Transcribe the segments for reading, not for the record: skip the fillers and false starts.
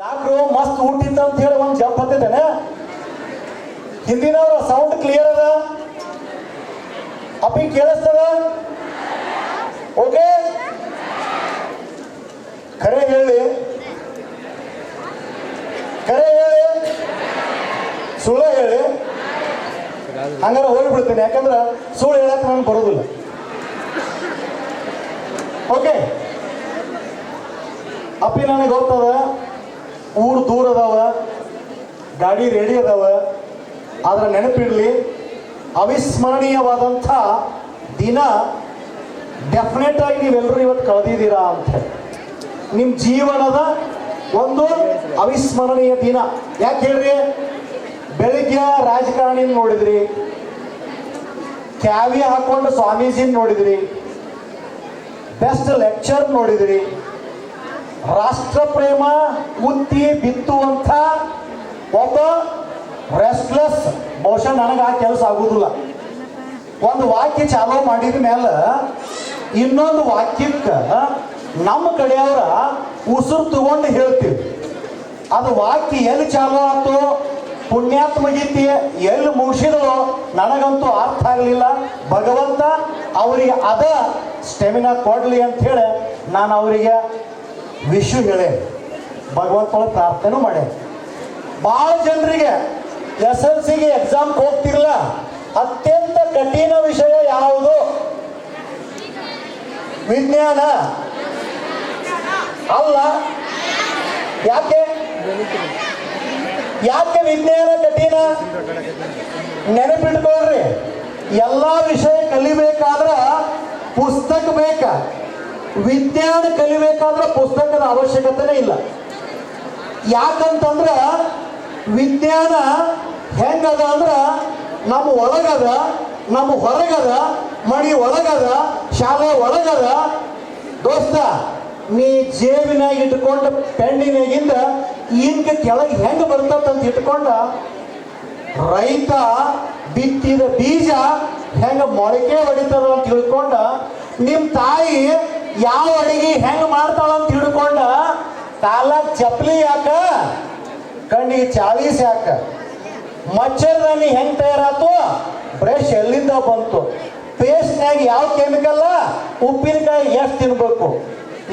ಯಾಕ್ರು ಮಸ್ತ್ ಊಟ ಇತ್ತು ಅಂತ ಹೇಳಿ ಒಂದು ಜಂಪ್ ಹತ್ತಿದ್ದೇನೆ. ಹಿಂದಿನವ್ರ ಸೌಂಡ್ ಕ್ಲಿಯರ್ ಅದ, ಅಪ್ಪಿ ಕೇಳಿಸ್ತದ? ಓಕೆ, ಖರೆ ಹೇಳಿ, ಖರೆ ಹೇಳಿ, ಸುಳ್ಳು ಹೇಳಿ. ಹಂಗಾರೆ ಹೋಗ್ಬಿಡ್ತೇನೆ, ಯಾಕಂದ್ರೆ ಸುಳ್ಳು ಹೇಳಕ್ ನನಗೆ ಬರೋದಿಲ್ಲ. ಓಕೆ, ಅಪ್ಪಿ ನನಗೆ ಗೊತ್ತದ, ಊರು ದೂರ ಅದಾವ, ಗಾಡಿ ರೆಡಿ ಅದಾವ, ಆದ್ರೆ ನೆನಪಿಡ್ಲಿ, ಅವಿಸ್ಮರಣೀಯವಾದಂಥ ದಿನ ಡೆಫಿನೆಟ್ ಆಗಿ ನೀವೆಲ್ಲರೂ ಇವತ್ತು ಕಳೆದಿದ್ದೀರಾ ಅಂತ ಹೇಳಿ. ನಿಮ್ಮ ಜೀವನದ ಒಂದು ಅವಿಸ್ಮರಣೀಯ ದಿನ. ಯಾಕೆ ಹೇಳ್ರಿ? ಬೆಳಿಗ್ಗೆ ರಾಜಕಾರಣಿನ ನೋಡಿದ್ರಿ, ಕ್ಯಾವಿ ಹಾಕೊಂಡು ಸ್ವಾಮೀಜಿನ ನೋಡಿದ್ರಿ, ಬೆಸ್ಟ್ ಲೆಕ್ಚರ್ ನೋಡಿದ್ರಿ, ರಾಷ್ಟ್ರ ಪ್ರೇಮ ಉತ್ತಿ ಬಿತ್ತುವಂಥ ಒಬ್ಬ ರೆಸ್ಟ್ಲೆಸ್, ಬಹುಶಃ ನನಗೆ ಆ ಕೆಲಸ ಆಗುದಿಲ್ಲ. ಒಂದು ವಾಕ್ಯ ಚಾಲೂ ಮಾಡಿದ ಮೇಲೆ ಇನ್ನೊಂದು ವಾಕ್ಯಕ್ಕೆ ನಮ್ಮ ಕಡೆಯವರ ಉಸಿರು ತಗೊಂಡು ಹೇಳ್ತೀವಿ. ಅದು ವಾಕ್ಯ ಎಲ್ಲಿ ಚಾಲೂ ಆಯ್ತು, ಪುಣ್ಯಾತ್ಮ ಗೀತೆ ಎಲ್ಲಿ ಮುಗಿಸಿದೋ ನನಗಂತೂ ಅರ್ಥ ಆಗಲಿಲ್ಲ. ಭಗವಂತ ಅವರಿಗೆ ಅದ ಸ್ಟೆಮಿನಾ ಕೊಡಲಿ ಅಂತ ಹೇಳಿ ನಾನು ಅವರಿಗೆ ವಿಶ್ವ ಹೇಳೇ, ಭಗವಂತನ ಪ್ರಾರ್ಥನೆ ಮಾಡೇ. ಭಾಳ ಜನರಿಗೆ SLC ಎಕ್ಸಾಮ್ ಹೋಗ್ತಿರಲ್ಲ, ಅತ್ಯಂತ ಕಠಿಣ ವಿಷಯ ಯಾವುದು? ವಿಜ್ಞಾನ ಅಲ್ಲ. ಯಾಕೆ ಯಾಕೆ ವಿಜ್ಞಾನ ಕಠಿಣ? ನೆನಪಿಟ್ಕೊಳ್ರಿ, ಎಲ್ಲ ವಿಷಯ ಕಲಿಬೇಕಾದ್ರೆ ಪುಸ್ತಕ ಬೇಕ. ವಿಜ್ಞಾನ ಕಲಿಬೇಕಾದ್ರೆ ಪುಸ್ತಕದ ಅವಶ್ಯಕತೆನೇ ಇಲ್ಲ. ಯಾಕಂತಂದ್ರೆ ವಿಜ್ಞಾನ ಹೆಂಗದ ಅಂದ್ರೆ ನಮ್ಮ ಒಳಗದ, ನಮ್ಮ ಹೊರಗದ, ಮಣಿ ಒಳಗದ, ಶಾಲೆ ಒಳಗದ. ದೋಸ್ತ, ನೀ ಜೇಬಿನಾಗ ಇಟ್ಕೊಂಡ ಪೆಂಡಿನಾಗಿಂದ ಇಂಕ ಕೆಳಗೆ ಹೆಂಗೆ ಬರ್ತಂತ ಇಟ್ಕೊಂಡ, ರೈತ ಬಿತ್ತಿದ ಬೀಜ ಹೆಂಗೆ ಮೊಳಕೆ ಹೊಡಿತದ ಅಂತ ತಿಳ್ಕೊಂಡ, ನಿಮ್ಮ ತಾಯಿ ಯಾವ ಅಡಿಗೆ ಹೆಂಗೆ ಮಾಡ್ತಾಳ ಅಂತ ತಿಳ್ಕೊಂಡ, ಕಾಲಾಗ ಚಪ್ಪಲಿ ಯಾಕ, ಕಣ್ಣಿಗೆ ಚಾವೀಸ್ ಯಾಕ, ಮಚ್ಚರ್ದಾನಿ ಹೆಂಗೆ ತಯಾರಾತು, ಬ್ರಷ್ ಎಲ್ಲಿಂದ ಬಂತು, ಪೇಸ್ಟ್ನಾಗ ಯಾವ ಕೆಮಿಕಲ್ಲ, ಉಪ್ಪಿನಕಾಯಿ ಎಷ್ಟು ತಿನ್ಬೇಕು,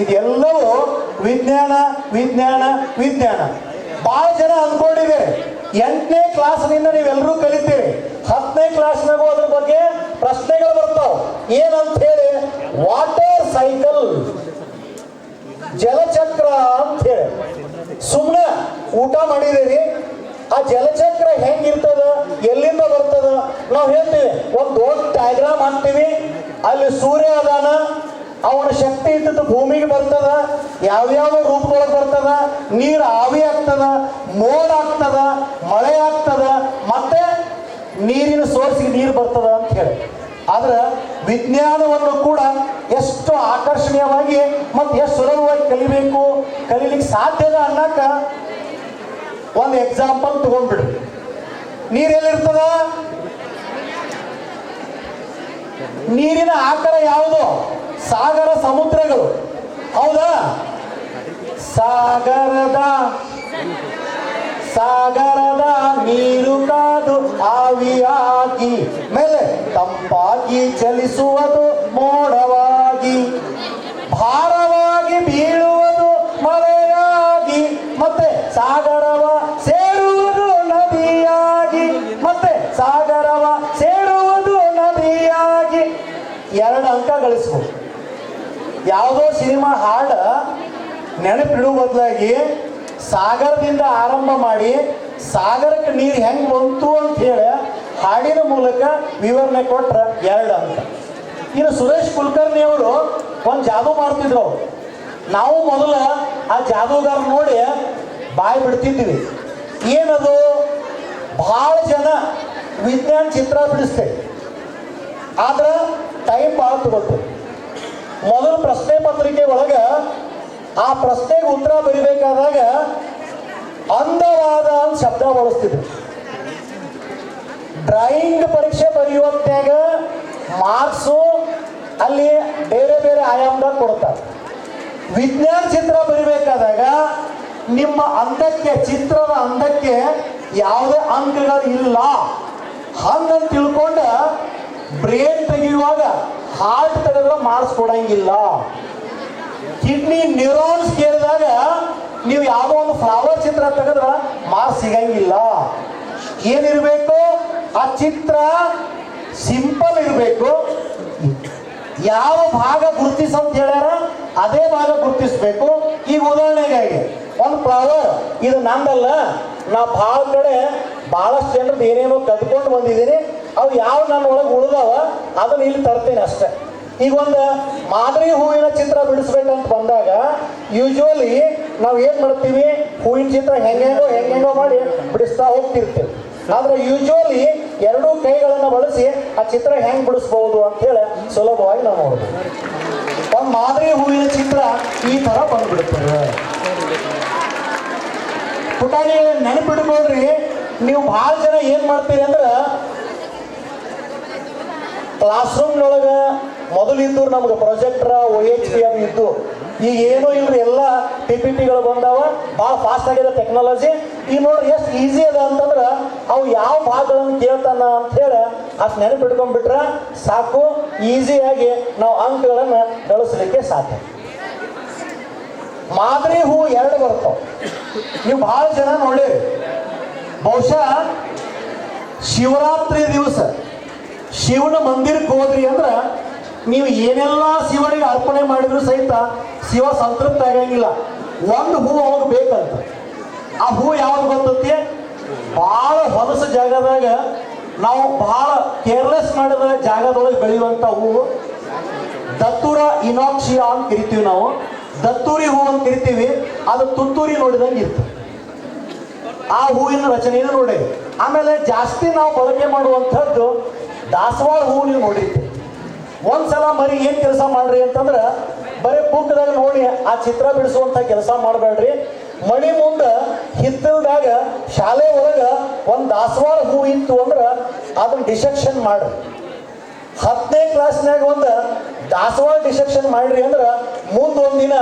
ಇದೆಲ್ಲವೂ ವಿಜ್ಞಾನ ವಿಜ್ಞಾನ ವಿಜ್ಞಾನ. ಭಾಳ ಜನ ಅಂದ್ಕೊಂಡಿದ್ದೀರಿ 8ನೇ ಕ್ಲಾಸ್ನಿಂದ ನೀವೆಲ್ಲರೂ ಕಲಿತೀರಿ, 10ನೇ ಕ್ಲಾಸ್ನಾಗೂ ಅದ್ರ ಬಗ್ಗೆ ಪ್ರಶ್ನೆಗಳು ಬರ್ತಾವ. ಏನಂತ ಹೇಳಿ, ವಾಟರ್ ಸೈಕಲ್, ಜಲಚಕ್ರ ಅಂತ ಹೇಳಿ. ಸುಮ್ಮನೆ ಊಟ ಮಾಡಿದ್ದೀರಿ, ಆ ಜಲಚಕ್ರ ಹೆಂಗಿರ್ತದ, ಎಲ್ಲಿಂದ ಬರ್ತದ? ನಾವು ಹೇಳ್ತೀವಿ, ಒಂದು ದೊಡ್ಡ ಡಯಾಗ್ರಾಮ್ ಹಾಕ್ತೀವಿ, ಅಲ್ಲಿ ಸೂರ್ಯ ಅದಾನ, ಅವನ ಶಕ್ತಿ ಇದ್ದದ್ದು ಭೂಮಿಗೆ ಬರ್ತದ, ಯಾವ್ಯಾವ ರೂಪದೊಳಗೆ ಬರ್ತದ, ನೀರು ಆವಿ ಆಗ್ತದ, ಮೋಡ ಆಗ್ತದ, ಮಳೆ ಆಗ್ತದ, ಮತ್ತೆ ನೀರಿನ ಸೋರ್ಸಿಗೆ ನೀರು ಬರ್ತದ ಅಂತ ಹೇಳಿ. ಆದ್ರೆ ವಿಜ್ಞಾನವನ್ನು ಕೂಡ ಎಷ್ಟು ಆಕರ್ಷಣೀಯವಾಗಿ ಮತ್ತು ಎಷ್ಟು ಸುಲಭವಾಗಿ ಕಲಿಬೇಕು, ಕಲೀಲಿಕ್ಕೆ ಸಾಧ್ಯದ ಅನ್ನಕ ಒಂದು ಎಕ್ಸಾಂಪಲ್ ತಗೊಂಡ್ಬಿಡ್ರಿ. ನೀರೆಲ್ಲಿರ್ತದ? ನೀರಿನ ಆಕಾರ ಯಾವುದು? ಸಾಗರ, ಸಮುದ್ರಗಳು, ಹೌದಾ? ಸಾಗರದ ನೀರು ಕಾದು ಆವಿಯಾಗಿ ಮೇಲೆ ತಂಪಾಗಿ ಚಲಿಸುವುದು ಮೋಡವಾಗಿ, ಭಾರವಾಗಿ ಬೀಳುವುದು ಮಳೆಯಾಗಿ, ಮತ್ತೆ ಸಾಗರವ ಸೇರುವುದು ನದಿಯಾಗಿ, ಮತ್ತೆ ಸಾಗರವ ಸೇರುವುದು ನದಿಯಾಗಿ. 2 ಅಂಕ ಗಳಿಸ್ಬೋದು. ಯಾವುದೋ ಸಿನಿಮಾ ಹಾಡು ನೆನಪಿಡುವ ಬದಲಾಗಿ ಸಾಗರದಿಂದ ಆರಂಭ ಮಾಡಿ ಸಾಗರಕ್ಕೆ ನೀರು ಹೆಂಗೆ ಬಂತು ಅಂತ ಹೇಳಿ ಹಾಡಿನ ಮೂಲಕ ವಿವರಣೆ ಕೊಟ್ರೆ 2 ಅಂಕ. ಇನ್ನು ಸುರೇಶ್ ಕುಲಕರ್ಣಿ ಅವರು ಒಂದು ಜಾದೂ ಮಾಡ್ತಿದ್ರು. ನಾವು ಮೊದಲು ಆ ಜಾದೂಗಾರ ನೋಡಿ ಬಾಯಿ ಬಿಡ್ತಿದ್ವಿ. ಏನದು? ಭಾಳ ಜನ ವಿಜ್ಞಾನ ಚಿತ್ರ ಬಿಡಿಸ್ತೇವೆ, ಆದ್ರೆ ಟೈಮ್ ಭಾಳ ತಗೋತು. ಮೊದಲು ಪ್ರಶ್ನೆ ಪತ್ರಿಕೆ ಒಳಗೆ ಆ ಪ್ರಶ್ನೆಗೆ ಉತ್ತರ ಬರಿಬೇಕಾದಾಗ ಅಂದವಾದ ಅಂತ ಶಬ್ದ ಬಳಸ್ತಿದ್ರು. ಡ್ರಾಯಿಂಗ್ ಪರೀಕ್ಷೆ ಬರೆಯುವಂತಾಗ ಮಾರ್ಕ್ಸು ಅಲ್ಲಿ ಬೇರೆ ಬೇರೆ ಆಯಾಮದಾಗ ಕೊಡ್ತಾರೆ. ವಿಜ್ಞಾನ ಚಿತ್ರ ಬರಿಬೇಕಾದಾಗ ನಿಮ್ಮ ನಿಮ್ಮ ಅಂದಕ್ಕೆ, ಚಿತ್ರದ ಅಂದಕ್ಕೆ ಯಾವುದೇ ಅಂಕಗಳು ಇಲ್ಲ ಹಂಗಂತ ತಿಳ್ಕೊಂಡ ಬ್ರೇನ್ ತೆಗೆಯುವಾಗ ಹಾರ್ಟ್ ತೆಗೆದ್ರೆ ಮಾರ್ಕ್ಸ್ ಕೊಡಂಗಿಲ್ಲ. ಕಿಡ್ನಿ ನ್ಯೂರಾನ್ಸ್ ಕೇಳಿದಾಗ ನೀವು ಯಾವುದೋ ಒಂದು ಫ್ಲವರ್ ಚಿತ್ರ ತೆಗೆದ್ರೆ ಮಾರ್ಕ್ಸ್ ಸಿಗಂಗಿಲ್ಲ. ಏನಿರಬೇಕು? ಆ ಚಿತ್ರ ಸಿಂಪಲ್ ಇರಬೇಕು. ಯಾವ ಭಾಗ ಗುರುತಿಸಂತ ಹೇಳ್ಯಾರ ಅದೇ ಭಾಗ ಗುರುತಿಸ್ಬೇಕು. ಈಗ ಉದಾಹರಣೆಗಾಗಿ ಒಂದು ಫ್ಲವರ್ ಇದು ನಂದಲ್ಲ, ನಾ ಭಾಳ ಕಡೆ ಭಾಳಷ್ಟು ಜನರದ್ದು ಏನೇನೋ ಕದ್ಕೊಂಡು ಬಂದಿದ್ದೀನಿ, ಅವು ಯಾವ ನನ್ನ ಒಳಗೆ ಉಳಿದವ ಅದನ್ನ ಇಲ್ಲಿ ತರ್ತೇನೆ ಅಷ್ಟೆ. ಈಗ ಒಂದು ಮಾದರಿ ಹೂವಿನ ಚಿತ್ರ ಬಿಡಿಸ್ಬೇಕಂತ ಬಂದಾಗ ಯೂಶ್ವಲಿ ನಾವು ಏನು ಮಾಡ್ತೀವಿ, ಹೂವಿನ ಚಿತ್ರ ಹೆಂಗೆಂಗೋ ಮಾಡಿ ಬಿಡಿಸ್ತಾ ಹೋಗ್ತಿರ್ತೀವಿ. ಆದ್ರೆ ಯೂಶ್ವಲಿ ಎರಡೂ ಕೈಗಳನ್ನು ಬಳಸಿ ಆ ಚಿತ್ರ ಹೆಂಗೆ ಬಿಡಿಸ್ಬಹುದು ಅಂತ ಹೇಳಿ ಸುಲಭವಾಗಿ ನಾವು ನೋಡ್ಬೋದು. ಒಂದು ಮಾದರಿ ಹೂವಿನ ಚಿತ್ರ ಈ ತರ ಬಂದ್ಬಿಡ್ತದೆ. ಪುಟಾಣಿ ನೆನಪಿಡ್ಕೊಳ್ರಿ, ನೀವು ಭಾಳ ಜನ ಏನ್ ಮಾಡ್ತೀರಿ ಅಂದ್ರೆ ಕ್ಲಾಸ್ ರೂಮ್ನೊಳಗೆ ಮೊದಲಿದ್ದು ನಮ್ಗೆ ಪ್ರೊಜೆಕ್ಟರ್ OHP ಅದು ಇದ್ದು, ಈಗ ಏನೂ ಇಲ್ರಿ, ಎಲ್ಲ PPTಗಳು ಬಂದಾವ, ಭಾಳ ಫಾಸ್ಟ್ ಆಗಿದೆ ಟೆಕ್ನಾಲಜಿ. ಈಗ ನೋಡ್ರಿ ಎಷ್ಟು ಈಸಿ ಅದ ಅಂತಂದ್ರೆ ಅವು ಯಾವ ಭಾಗಗಳನ್ನು ಕೇಳ್ತಾನ ಅಂತ ಹೇಳಿ ಅಷ್ಟು ನೆನಪಿಟ್ಕೊಂಡ್ಬಿಟ್ರೆ ಸಾಕು, ಈಸಿಯಾಗಿ ನಾವು ಅಂಕಗಳನ್ನು ಗಳಿಸ್ಲಿಕ್ಕೆ ಸಾಧ್ಯ. ಮಾದರಿ ಹೂ ಎರಡು ಬರ್ತಾವ. ನೀವು ಭಾಳ ಜನ ನೋಡಿರಿ, ಬಹುಶಃ ಶಿವರಾತ್ರಿ ದಿವಸ ಶಿವನ ಮಂದಿರಕ್ಕೆ ಹೋದ್ರಿ ಅಂದ್ರೆ ನೀವು ಏನೆಲ್ಲ ಶಿವನಿಗೆ ಅರ್ಪಣೆ ಮಾಡಿದ್ರು ಸಹಿತ ಶಿವ ಸಂತೃಪ್ತ ಆಗಂಗಿಲ್ಲ. ಒಂದು ಹೂ ಅವಾಗ ಬೇಕಂತ. ಆ ಹೂ ಯಾವ್ದು ಗೊತ್ತೈತಿ? ಭಾಳ ಹೊಲಸ ಜಾಗದಾಗ ನಾವು ಭಾಳ ಕೇರ್ಲೆಸ್ ಮಾಡಿದ ಜಾಗದೊಳಗೆ ಬೆಳೆಯುವಂಥ ಹೂವು ದತ್ತೂರ ಇನಾಕ್ಸಿಯಾ ಅಂತ ಕರಿತೀವಿ ನಾವು. ದತ್ತೂರಿ ಹೂ ಅಂತ ಕರಿತೀವಿ. ಅದು ತುತ್ತೂರಿ ನೋಡಿದಂಗೆ ಇರ್ತದೆ. ಆ ಹೂವಿನ ರಚನೆಯನ್ನು ನೋಡಿ. ಆಮೇಲೆ ಜಾಸ್ತಿ ನಾವು ಬಳಕೆ ಮಾಡುವಂಥದ್ದು ದಾಸವಾಳ ಹೂ. ನೀವು ನೋಡಿರ್ತೀವಿ. ಒಂದ್ಸಲ ಮರಿ ಏನ್ ಕೆಲಸ ಮಾಡ್ರಿ ಅಂತಂದ್ರೆ ಬರೀ ಬುಕ್ದಾಗ ನೋಡಿ ಆ ಚಿತ್ರ ಬಿಡಿಸುವಂತ ಕೆಲಸ ಮಾಡಬೇಡ್ರಿ. ಮಣಿ ಮುಂದ ಹಿತ್ತಲ್ದಾಗ ಶಾಲೆ ಒಳಗ ಒಂದ್ ದಾಸವಾಳ ಹೂ ಇತ್ತು ಅಂದ್ರ ಅದನ್ನ ಡಿಸೆಕ್ಷನ್ ಮಾಡ್ರಿ. 10ನೇ ಕ್ಲಾಸ್ನಾಗ ಒಂದು ದಾಸವಾಳ ಡಿಸೆಕ್ಷನ್ ಮಾಡ್ರಿ ಅಂದ್ರ ಮುಂದೊಂದಿನ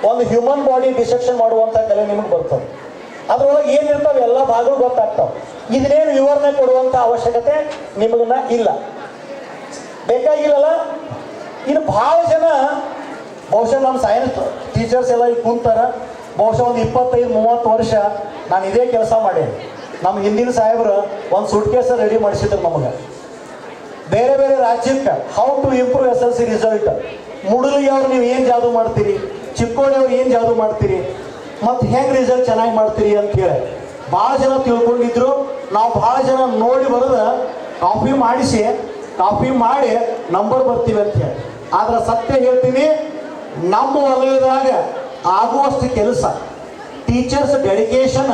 ಒಂದು ಹ್ಯೂಮನ್ ಬಾಡಿ ಡಿಸೆಕ್ಷನ್ ಮಾಡುವಂತ ಕಲೆ ನಿಮಗೆ ಬರ್ತದೆ. ಅದ್ರೊಳಗೆ ಏನಿರ್ತಾವ ಎಲ್ಲ ಭಾಗಗಳು ಗೊತ್ತಾಗ್ತಾವ. ಇದನ್ನೇನು ವಿವರಣೆ ಕೊಡುವಂತ ಅವಶ್ಯಕತೆ ನಿಮಗನ್ನ ಇಲ್ಲ, ಬೇಕಾಗಿಲ್ಲಲ್ಲ. ಇನ್ನು ಭಾಳ ಜನ ಬಹುಶಃ ನಮ್ಮ ಸೈನ್ಸ್ ಟೀಚರ್ಸ್ ಎಲ್ಲ ಈಗ ಕುಂತಾರ. ಬಹುಶಃ ಒಂದು 25-30 ವರ್ಷ ನಾನು ಇದೇ ಕೆಲಸ ಮಾಡೇನಿ. ನಮ್ಮ ಹಿಂದಿನ ಸಾಹೇಬರು ಒಂದು ಸೂಟ್ ಕೇಸ ರೆಡಿ ಮಾಡಿಸಿದ್ರು ನಮಗೆ. ಬೇರೆ ಬೇರೆ ರಾಜ್ಯಕ್ಕೆ how to improve SLC result, ಮುಡುಲಿಗೆ ಅವ್ರು ನೀವು ಏನು ಜಾದು ಮಾಡ್ತೀರಿ, ಚಿಕ್ಕೋಡಿ ಅವ್ರು ಏನು ಜಾದು ಮಾಡ್ತೀರಿ, ಮತ್ತು ಹೆಂಗೆ ರಿಸಲ್ಟ್ ಚೆನ್ನಾಗಿ ಮಾಡ್ತೀರಿ ಅಂತ ಹೇಳಿ ಭಾಳ ಜನ ತಿಳ್ಕೊಂಡಿದ್ರು. ನಾವು ಭಾಳ ಜನ ನೋಡಿ ಬರೋದ ಕಾಪಿ ಮಾಡಿ ನಂಬರ್ ಬರ್ತೀವಿ ಅಂತ ಹೇಳಿ. ಆದ್ರೆ ಸತ್ಯ ಹೇಳ್ತೀನಿ, ನಮ್ಮ ವಲಯದಾಗ ಆಗುವಷ್ಟು ಕೆಲಸ ಟೀಚರ್ಸ್ ಡೆಡಿಕೇಶನ್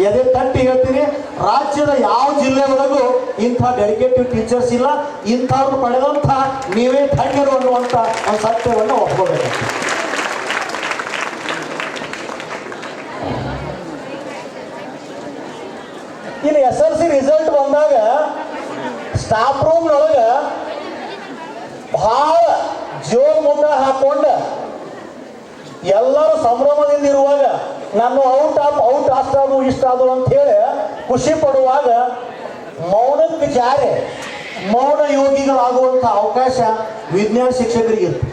ಎದೆ ತಟ್ಟಿ ಹೇಳ್ತೀನಿ. ರಾಜ್ಯದ ಯಾವ ಜಿಲ್ಲೆ ಒಳಗೂ ಇಂಥ ಡೆಡಿಕೇಟಿವ್ ಟೀಚರ್ಸ್ ಇಲ್ಲ. ಇಂಥವ್ರು ಪಡೆದಂಥ ನೀವೇ ಧನ್ಯರು ಅನ್ನುವಂಥ ಒಂದು ಸತ್ಯವನ್ನು ಒಪ್ಕೋಬೇಕು. ಇಲ್ಲಿ SLC ರಿಸಲ್ಟ್ ಬಂದಾಗ ಸ್ಟಾಫ್ ರೂಮ್ನೊಳಗ ಬಹಳ ಜೋರ್ ಮುಖ ಹಾಕೊಂಡ ಎಲ್ಲರೂ ಸಂಭ್ರಮದಿಂದ ಇರುವಾಗ ನಾನು ಔಟ್ ಅಷ್ಟಾದು ಇಷ್ಟಾದು ಅಂತ ಹೇಳಿ ಖುಷಿ ಪಡುವಾಗ ಮೌನಕ್ಕೆ ಜಾರೆ ಮೌನ ಯೋಗಿಗಳಾಗುವಂಥ ಅವಕಾಶ ವಿಜ್ಞಾನ ಶಿಕ್ಷಕರಿಗೆ ಇರ್ತದೆ.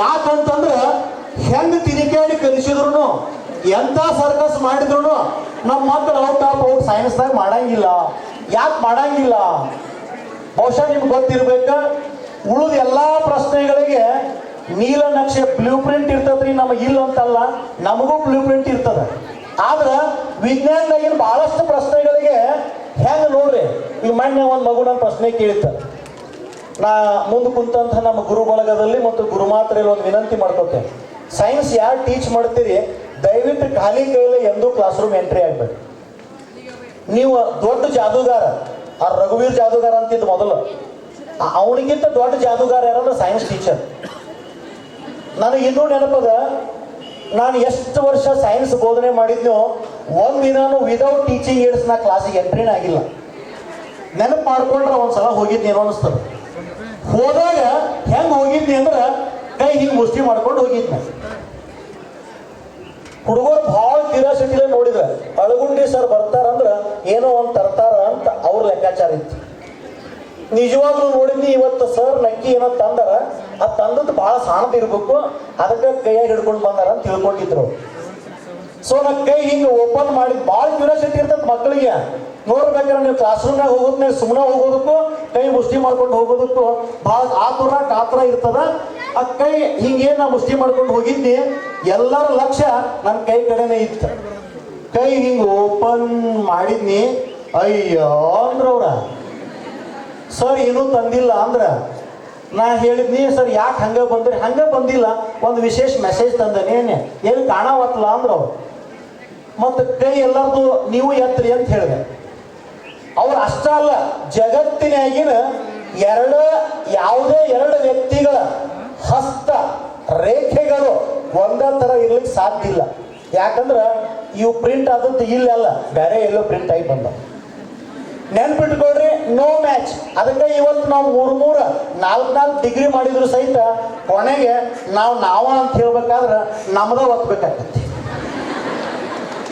ಯಾಕಂತಂದ್ರೆ ಹೆಂಗ್ ತಿನಿಕಾಡಿ ಕಲಿಸಿದ್ರು, ಎಂಥ ಸರ್ಕಸ್ ಮಾಡಿದ್ರು ನಮ್ಮ ಮಕ್ಕಳು ಔಟ್ ಸೈನ್ಸ್ದಾಗ ಮಾಡಂಗಿಲ್ಲ. ಯಾಕೆ ಮಾಡಂಗಿಲ್ಲ? ಬಹುಶಃ ನಿಮ್ಗೆ ಗೊತ್ತಿರ್ಬೇಕ, ಉಳಿದ ಎಲ್ಲ ಪ್ರಶ್ನೆಗಳಿಗೆ ನೀಲನಕ್ಷೆ ಬ್ಲೂ ಪ್ರಿಂಟ್ ಇರ್ತದ್ರಿ. ನಮಗಿಲ್ಲ ಅಂತಲ್ಲ, ನಮಗೂ ಬ್ಲೂ ಪ್ರಿಂಟ್ ಇರ್ತದ. ಆದ್ರೆ ವಿಜ್ಞಾನದಾಗಿನ ಬಹಳಷ್ಟು ಪ್ರಶ್ನೆಗಳಿಗೆ ಹೆಂಗೆ ನೋಡ್ರಿ, ಈಗ ಮೊನ್ನೆ ಒಂದು ಮಗು ನನ್ನ ಪ್ರಶ್ನೆ ಕೇಳಿತ್ತ. ನಾ ಮುಂದೆ ಕುಂತಂತ ನಮ್ಮ ಗುರು ಬಳಗದಲ್ಲಿ ಮತ್ತು ಗುರುಮಾತ್ರೆಯಲ್ಲಿ ಒಂದು ವಿನಂತಿ ಮಾಡ್ಕೊತೇನೆ. ಸೈನ್ಸ್ ಯಾರು ಟೀಚ್ ಮಾಡ್ತೀರಿ ದಯವಿಟ್ಟು ಖಾಲಿ ಕೈಯಲ್ಲಿ ಎಂದೂ ಕ್ಲಾಸ್ ರೂಮ್ ಎಂಟ್ರಿ ಆಗ್ಬೇಡಿ. ನೀವು ದೊಡ್ಡ ಜಾದೂಗಾರ, ಆ ರಘುವೀರ್ ಜಾದೂಗಾರ ಅಂತಿದ್ದು ಮೊದಲು, ಅವನಿಗಿಂತ ದೊಡ್ಡ ಜಾದೂಗಾರ ಯಾರಂದ್ರೆ ಸೈನ್ಸ್ ಟೀಚರ್. ನನಗೆ ಇನ್ನೂ ನೆನಪದ, ನಾನು ಎಷ್ಟು ವರ್ಷ ಸೈನ್ಸ್ ಬೋಧನೆ ಮಾಡಿದ್ನೋ ಒಂದಿನಾನು ವಿದೌಟ್ ಟೀಚಿಂಗ್ ಏಡ್ಸ್ ನಾ ಕ್ಲಾಸಿಗೆ ಎಂಟ್ರಿನೇ ಆಗಿಲ್ಲ. ನೆನಪು ಮಾಡ್ಕೊಂಡ್ರೆ ಒಂದ್ಸಲ ಹೋಗಿದ್ನಿ ಏನೋ ಅನಿಸ್ತದೆ. ಹೋದಾಗ ಹೆಂಗೆ ಹೋಗಿದ್ನಿ ಅಂದ್ರೆ ಕೈ ಹಿಂಗೆ ಮುಷ್ಟಿ ಮಾಡ್ಕೊಂಡು ಹೋಗಿದ್ನ. ಹುಡುಗರು ಭಾಳ ಕ್ಯೂರಿಯಾಸಿಟಿಲೇ ನೋಡಿದ್ರೆ ಅಳಗುಂಡಿ ಸರ್ ಬರ್ತಾರಂದ್ರ ಏನೋ ಒಂದು ತರ್ತಾರ ಅಂತ ಅವ್ರ ಲೆಕ್ಕಾಚಾರ ಇತ್ತು. ನಿಜವಾಗ್ಲೂ ನೋಡಿದ್ನಿ ಇವತ್ತು ಸರ್ ನಕ್ಕಿ ಏನೋ ತಂದಾರ, ಅದು ತಂದದ್ದು ಭಾಳ ಸಾಣದ ಇರ್ಬೇಕು, ಅದಕ್ಕೆ ಕೈಯಾಗಿ ಹಿಡ್ಕೊಂಡು ಬಂದಾರ ಅಂತ ತಿಳ್ಕೊಂಡಿದ್ರು. ಸೊ ನಾ ಕೈ ಹಿಂಗೆ ಓಪನ್ ಮಾಡಿ ಭಾಳ ಕ್ಯೂರಿಯಾಸಿಟಿ ಇರ್ತದೆ ಮಕ್ಕಳಿಗೆ. ನೋಡ್ಬೇಕಾದ್ರೆ ನೀವು ಕ್ಲಾಸ್ ರೂಮ್ನಾಗ ಹೋಗೋದ್ನಾಗ ಸುಮ್ಮನೆ ಹೋಗೋದಕ್ಕೂ ಕೈ ಮುಷ್ಟಿ ಮಾಡ್ಕೊಂಡು ಹೋಗೋದಕ್ಕೂ ಭಾಳ ಕಾತರ ಇರ್ತದ. ಆ ಕೈ ಹಿಂಗೇನು ನಾ ಮುಷ್ಟಿ ಮಾಡ್ಕೊಂಡು ಹೋಗಿದ್ನಿ, ಎಲ್ಲರ ಲಕ್ಷ್ಯ ನನ್ನ ಕೈ ಕಡೆನೇ ಇತ್ತು. ಕೈ ಹಿಂಗೆ ಓಪನ್ ಮಾಡಿದ್ನಿ, ಅಯ್ಯೋ ಅಂದ್ರವ್ರ ಸರ್ ಏನೂ ತಂದಿಲ್ಲ ಅಂದ್ರ. ನಾ ಹೇಳಿದ್ನಿ ಸರ್ ಯಾಕೆ ಹಂಗೆ ಬಂದ್ರಿ? ಹಂಗೆ ಬಂದಿಲ್ಲ, ಒಂದು ವಿಶೇಷ ಮೆಸೇಜ್ ತಂದನೇನೆ, ಏನು ಕಾಣವತ್ತಲ್ಲ ಅಂದ್ರವ್ರು. ಮತ್ತು ಕೈ ಎಲ್ಲರದು ನೀವು ಎತ್ತರಿ ಅಂತ ಹೇಳಿದೆ. ಅವ್ರು ಅಷ್ಟ ಅಲ್ಲ, ಜಗತ್ತಿನಾಗಿನ ಯಾವುದೇ ಎರಡು ವ್ಯಕ್ತಿಗಳ ಹಸ್ತ ರೇಖೆಗಳು ಒಂದೇ ಥರ ಇರ್ಲಿಕ್ಕೆ ಸಾಧ್ಯ ಇಲ್ಲ. ಯಾಕಂದ್ರೆ ಇವು ಪ್ರಿಂಟ್ ಆದದ್ದು ಇಲ್ಲಲ್ಲ, ಬೇರೆ ಎಲ್ಲೋ ಪ್ರಿಂಟ್ ಆಗಿ ಬಂದ. ನೆನ್ಪಿಟ್ಕೊಳ್ರಿ, ನೋ ಮ್ಯಾಚ್. ಅದಕ್ಕೆ ಇವತ್ತು ನಾವು 3-4 ಡಿಗ್ರಿ ಮಾಡಿದ್ರು ಸಹಿತ ಕೊನೆಗೆ ನಾವ ಅಂತ ಹೇಳ್ಬೇಕಾದ್ರೆ ನಮ್ದ ಒತ್ಬೇಕಾಗತ್ತೆ.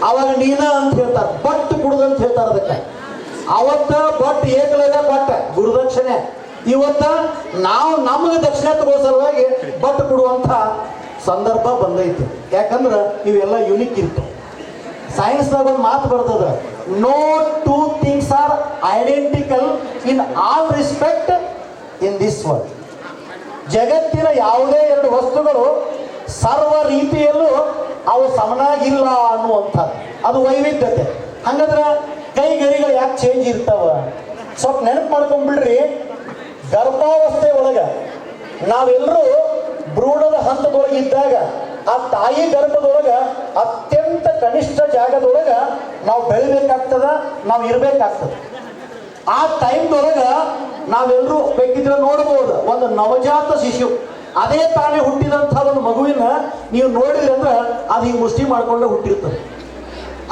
ಅವಾಗ ನೀನ ಅಂತ ಹೇಳ್ತಾರೆ, ಬಟ್ ಕುಡ್ದಂತ ಹೇಳ್ತಾರೆ. ಅದಕ್ಕೆ ಅವತ್ತ ಬಟ್ ಏಕಲವ್ಯ ಬಟ್ ಗುರುದಕ್ಷಿಣೆ. ಇವತ್ತ ನಾವು ನಮಗೆ ದಕ್ಷಿಣೆ ತಗೋ ಸಲುವಾಗಿ ಬಟ್ ಕೊಡುವಂಥ ಸಂದರ್ಭ ಬಂದೈತಿ. ಯಾಕಂದ್ರೆ ಇವೆಲ್ಲ ಯುನಿಕ್ ಇರ್ತವೆ. ಸೈನ್ಸ್ನಾಗ ಒಂದು ಮಾತು ಬರ್ತದ, no two things are identical in all respect in this world. ಜಗತ್ತಿನ ಯಾವುದೇ ಎರಡು ವಸ್ತುಗಳು ಸರ್ವ ರೀತಿಯಲ್ಲೂ ಅವು ಸಮನಾಗಿಲ್ಲ ಅನ್ನುವಂಥದ್ದು, ಅದು ವೈವಿಧ್ಯತೆ. ಹಂಗಂದ್ರೆ ಕೈಗರಿಗಳು ಯಾಕೆ ಚೇಂಜ್ ಇರ್ತಾವ? ಸ್ವಲ್ಪ ನೆನಪು ಮಾಡ್ಕೊಂಡ್ಬಿಡ್ರಿ. ಗರ್ಭಾವಸ್ಥೆ ಒಳಗೆ ನಾವೆಲ್ಲರೂ ಭ್ರೂಣದ ಹಂತದೊಳಗೆ ಇದ್ದಾಗ ಆ ತಾಯಿ ಗರ್ಭದೊಳಗೆ ಅತ್ಯಂತ ಕನಿಷ್ಠ ಜಾಗದೊಳಗೆ ನಾವು ಬೆಳಿಬೇಕಾಗ್ತದ, ನಾವು ಇರಬೇಕಾಗ್ತದೆ. ಆ ಟೈಮ್ದೊಳಗೆ ನಾವೆಲ್ಲರೂ ಬೇಕಿದ್ರೆ ನೋಡ್ಬೋದು, ಒಂದು ನವಜಾತ ಶಿಶು ಅದೇ ತಾನೇ ಹುಟ್ಟಿದಂಥ ಒಂದು ಮಗುವಿನ ನೀವು ನೋಡಿದ್ರಿ ಅಂದ್ರೆ ಅದು ಹಿಂಗೆ ಮುಷ್ಟಿ ಮಾಡ್ಕೊಂಡೆ ಹುಟ್ಟಿರ್ತದೆ.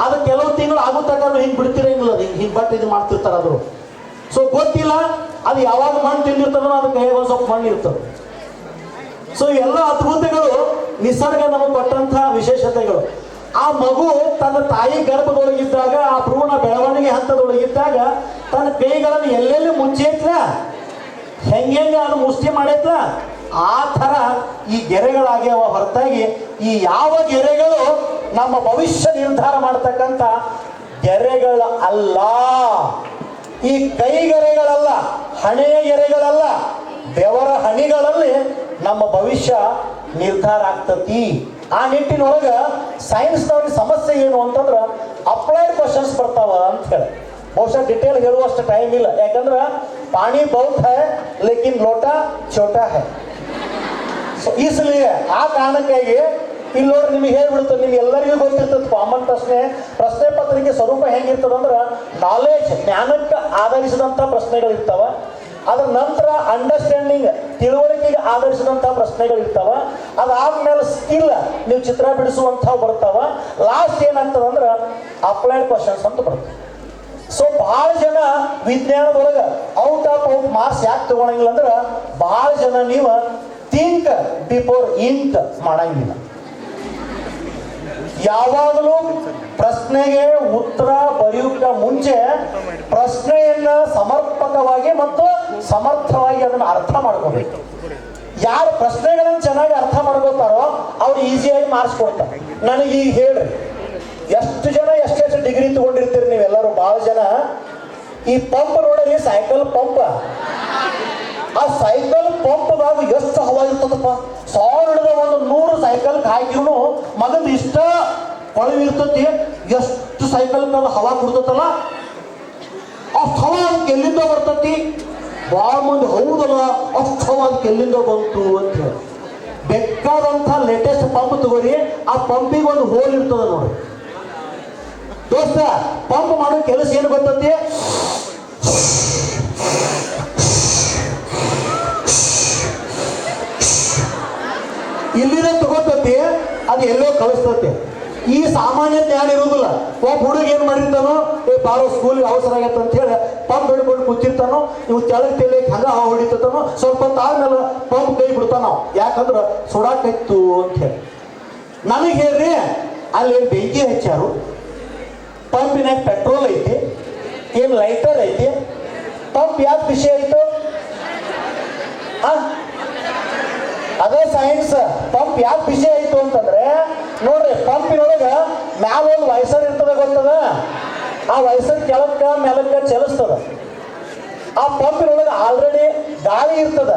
ಅದು ಕೆಲವು ತಿಂಗಳು ಆಗೋ ತನಕ ಹಿಂಗೆ ಬಿಡ್ತಿರಂಗಿಲ್ಲ, ಅದು ಹಿಂಗೆ ಬಟ್ ಇದು ಮಾಡ್ತಿರ್ತಾರೆ ಆದರು. ಸೊ ಗೊತ್ತಿಲ್ಲ ಅದು ಯಾವಾಗ ಮಣ್ಣು ತಿಂದಿರ್ತದೋ ಅದಕ್ಕೆ ಕೈಯಾಗ ಒಂದು ಸ್ವಲ್ಪ ಮಣ್ಣು ಇರ್ತದೆ. ಸೊ ಇವೆಲ್ಲ ಅದ್ಭುತಗಳು ನಿಸರ್ಗ ನಮಗೆ ಕೊಟ್ಟಂಥ ವಿಶೇಷತೆಗಳು. ಆ ಮಗು ತನ್ನ ತಾಯಿ ಗರ್ಭದೊಳಗಿದ್ದಾಗ, ಆ ಭ್ರೂಣ ಬೆಳವಣಿಗೆ ಹಂತದೊಳಗಿದ್ದಾಗ ತನ್ನ ಕೈಗಳನ್ನು ಎಲ್ಲೆಲ್ಲಿ ಮುಚ್ಚೈತ್ಲ, ಹೆಂಗೆ ಅದು ಮುಷ್ಟಿ ಮಾಡೈತ್ಲ, ಆ ಥರ ಈ ಗೆರೆಗಳಾಗ್ಯಾವ ಹೊರತಾಗಿ ಈ ಯಾವ ಗೆರೆಗಳು ನಮ್ಮ ಭವಿಷ್ಯ ನಿರ್ಧಾರ ಮಾಡ್ತಕ್ಕಂಥ ಗೆರೆಗಳ ಅಲ್ಲ. ಈ ಕೈಗೆರೆಗಳಲ್ಲ, ಹಣೆಯ ಗೆರೆಗಳಲ್ಲ, ಬೆವರ ಹಣಿಗಳಲ್ಲಿ ನಮ್ಮ ಭವಿಷ್ಯ ನಿರ್ಧಾರ ಆಗ್ತತಿ. ಆ ನಿಟ್ಟಿನೊಳಗೆ ಸೈನ್ಸ್ನವ್ರಿಗೆ ಸಮಸ್ಯೆ ಏನು ಅಂತಂದ್ರೆ ಅಪ್ಲೈಡ್ ಕ್ವಶನ್ಸ್ ಬರ್ತಾವ ಅಂತ ಹೇಳಿ. ಬಹುಶಃ ಡಿಟೇಲ್ ಹೇಳುವಷ್ಟು ಟೈಮ್ ಇಲ್ಲ, ಯಾಕಂದ್ರೆ ಪಾಣಿ ಬಹುತ್ ಹೈ ಲೇಕಿನ್ ಲೋಟ ಛೋಟಾ ಹೈ. ಸೊ ಈಸಲಿಗೆ ಆ ಕಾರಣಕ್ಕಾಗಿ ಇಲ್ಲಿ ನೋಡ್ರಿ ನಿಮಗೆ ಹೇಳ್ಬಿಡ್ತದೆ, ನಿಮ್ಗೆ ಎಲ್ಲರಿಗೂ ಗೊತ್ತಿರ್ತದೆ. ಕಾಮನ್ ಪ್ರಶ್ನೆ ಪತ್ರಿಕೆ ಸ್ವರೂಪ ಹೆಂಗಿರ್ತದೆ ಅಂದ್ರೆ ನಾಲೆಜ್, ಜ್ಞಾನಕ್ಕೆ ಆಧರಿಸಿದಂಥ ಪ್ರಶ್ನೆಗಳಿರ್ತಾವ. ಅದ್ರ ನಂತರ ಅಂಡರ್ಸ್ಟ್ಯಾಂಡಿಂಗ್, ತಿಳುವಳಿಕೆಗೆ ಆಧರಿಸಿದಂಥ ಪ್ರಶ್ನೆಗಳಿರ್ತಾವ. ಅದಾದ್ಮೇಲೆ ಸ್ಕಿಲ್, ನೀವು ಚಿತ್ರ ಬಿಡಿಸುವಂಥವು ಬರ್ತಾವ. ಲಾಸ್ಟ್ ಏನಾಗ್ತದೆ ಅಂದ್ರೆ ಅಪ್ಲೈಡ್ ಕ್ವಶನ್ಸ್ ಅಂತ ಬರ್ತದೆ. ಸೊ ಭಾಳ ಜನ ವಿಜ್ಞಾನದೊಳಗೆ ಔಟ್ ಆಫ್ ಮಾರ್ಕ್ಸ್ ಯಾಕೆ ತಗೊಳಂಗಿಲ್ಲ ಅಂದ್ರೆ ಭಾಳ ಜನ ನೀವು ಥಿಂಕ್ ಬಿಫೋರ್ ಇಂಕ್ ಮಾಡಂಗಿಲ್ಲ. ಯಾವಾಗಲೂ ಪ್ರಶ್ನೆಗೆ ಉತ್ತರ ಬರೆಯೋಕೆ ಮುಂಚೆ ಪ್ರಶ್ನೆಯನ್ನ ಸಮರ್ಪಕವಾಗಿ ಮತ್ತು ಸಮರ್ಥವಾಗಿ ಅದನ್ನು ಅರ್ಥ ಮಾಡ್ಕೋಬೇಕು. ಯಾರು ಪ್ರಶ್ನೆಗಳನ್ನು ಚೆನ್ನಾಗಿ ಅರ್ಥ ಮಾಡ್ಕೋತಾರೋ ಅವ್ರು ಈಸಿಯಾಗಿ ಮಾರ್ಕ್ಸ್ ಕೊಡ್ತಾರೆ. ನನಗೆ ಈಗ ಹೇಳ್ರಿ, ಎಷ್ಟು ಜನ ಎಷ್ಟೆಷ್ಟು ಡಿಗ್ರಿ ತಗೊಂಡಿರ್ತೀರಿ ನೀವೆಲ್ಲರೂ? ಭಾಳ ಜನ ಈ ಪಂಪ್ ನೋಡ್ರಿ, ಸೈಕಲ್ ಪಂಪ್. ಆ ಸೈಕಲ್ ಪಂಪ್ದಾಗ ಎಷ್ಟು ಹವಾ ಇರ್ತದಪ್ಪ. 1000 ಒಂದು 100 ಸೈಕಲ್ ಹಾಕಿರೂ ಮಗದ ಇಷ್ಟ ಕೊಳವಿ ಇರ್ತತಿ. ಎಷ್ಟು ಸೈಕಲ್ ಹವಾ ಕೊಡ್ತತ್ತಲ್ಲ, ಅಷ್ಟು ಹವಾ ಅದಕ್ಕೆ ಎಲ್ಲಿಂದ ಬರ್ತತಿ? ಭಾಳ ಮಂದಿ ಹೌದಲ್ಲ ಅಷ್ಟು ಹವಾ ಅದಕ್ಕೆ ಎಲ್ಲಿಂದ ಬಂತು ಅಂತ ಹೇಳಿ ಬೇಕಾದಂಥ ಲೇಟೆಸ್ಟ್ ಪಂಪ್ ತಗೋರಿ. ಆ ಪಂಪಿಗೆ ಒಂದು ಹೋಲ್ ಇರ್ತದ ನೋಡಿ ದೋಸ್ತ. ಪಂಪ್ ಮಾಡೋ ಕೆಲಸ ಏನು ಗೊತ್ತತಿ? ಇಲ್ಲಿಂದ ತಗೋತತಿ, ಅದು ಎಲ್ಲೋ ಕಳಿಸ್ತತಿ. ಈ ಸಾಮಾನ್ಯ ಜ್ಞಾನ ಇರುವುದಿಲ್ಲ. ಒಬ್ಬ ಹುಡುಗ ಏನ್ ಮಾಡಿರ್ತಾನೋ, ಬಾರೋ ಸ್ಕೂಲಿಗೆ ಅವಸರ ಆಗತ್ತೆ ಅಂತ ಹೇಳಿ ಪಂಪ್ ಹಿಡ್ಕೊಂಡು ಕೂತಿರ್ತಾನೋ, ಇವು ತೆಳಗ್ ತೆಲಿಯಕ್ಕೆ ಹಂಗ ಹವಾ ಹೊಡಿತಾನೋ. ಸ್ವಲ್ಪ ಆದ್ಮೇಲೆ ಪಂಪ್ ಕೈ ಬಿಡ್ತಾನ, ಯಾಕಂದ್ರೆ ಸುಡಾಕೈತು ಅಂತ ಹೇಳಿ. ನನಗೆ ಹೇಳ್ರಿ, ಅಲ್ಲಿ ಏನು ಬೆಂಕಿ ಹಚ್ಚಾರು, ಪಂಪಿನಾಗ ಪೆಟ್ರೋಲ್ ಐತಿ, ಏನು ಲೈಟರ್ ಐತಿ, ಪಂಪ್ ಯಾಕೆ ಬಿಸಿ ಆಯಿತು? ಅದೇ ಸೈನ್ಸ್. ಪಂಪ್ ಯಾಕೆ ಬಿಸಿ ಆಯಿತು ಅಂತಂದ್ರೆ ನೋಡ್ರಿ, ಪಂಪಿನೊಳಗೆ ಮ್ಯಾಲ ಒಂದು ವೈಸರ್ ಇರ್ತದೆ, ಗೊತ್ತದ? ಆ ವೈಸರ್ ಕೆಳಕ್ಕ ಮೇಲಕ್ಕ ಚಲಿಸ್ತದ. ಆ ಪಂಪಿನೊಳಗೆ ಆಲ್ರೆಡಿ ಗಾಳಿ ಇರ್ತದ.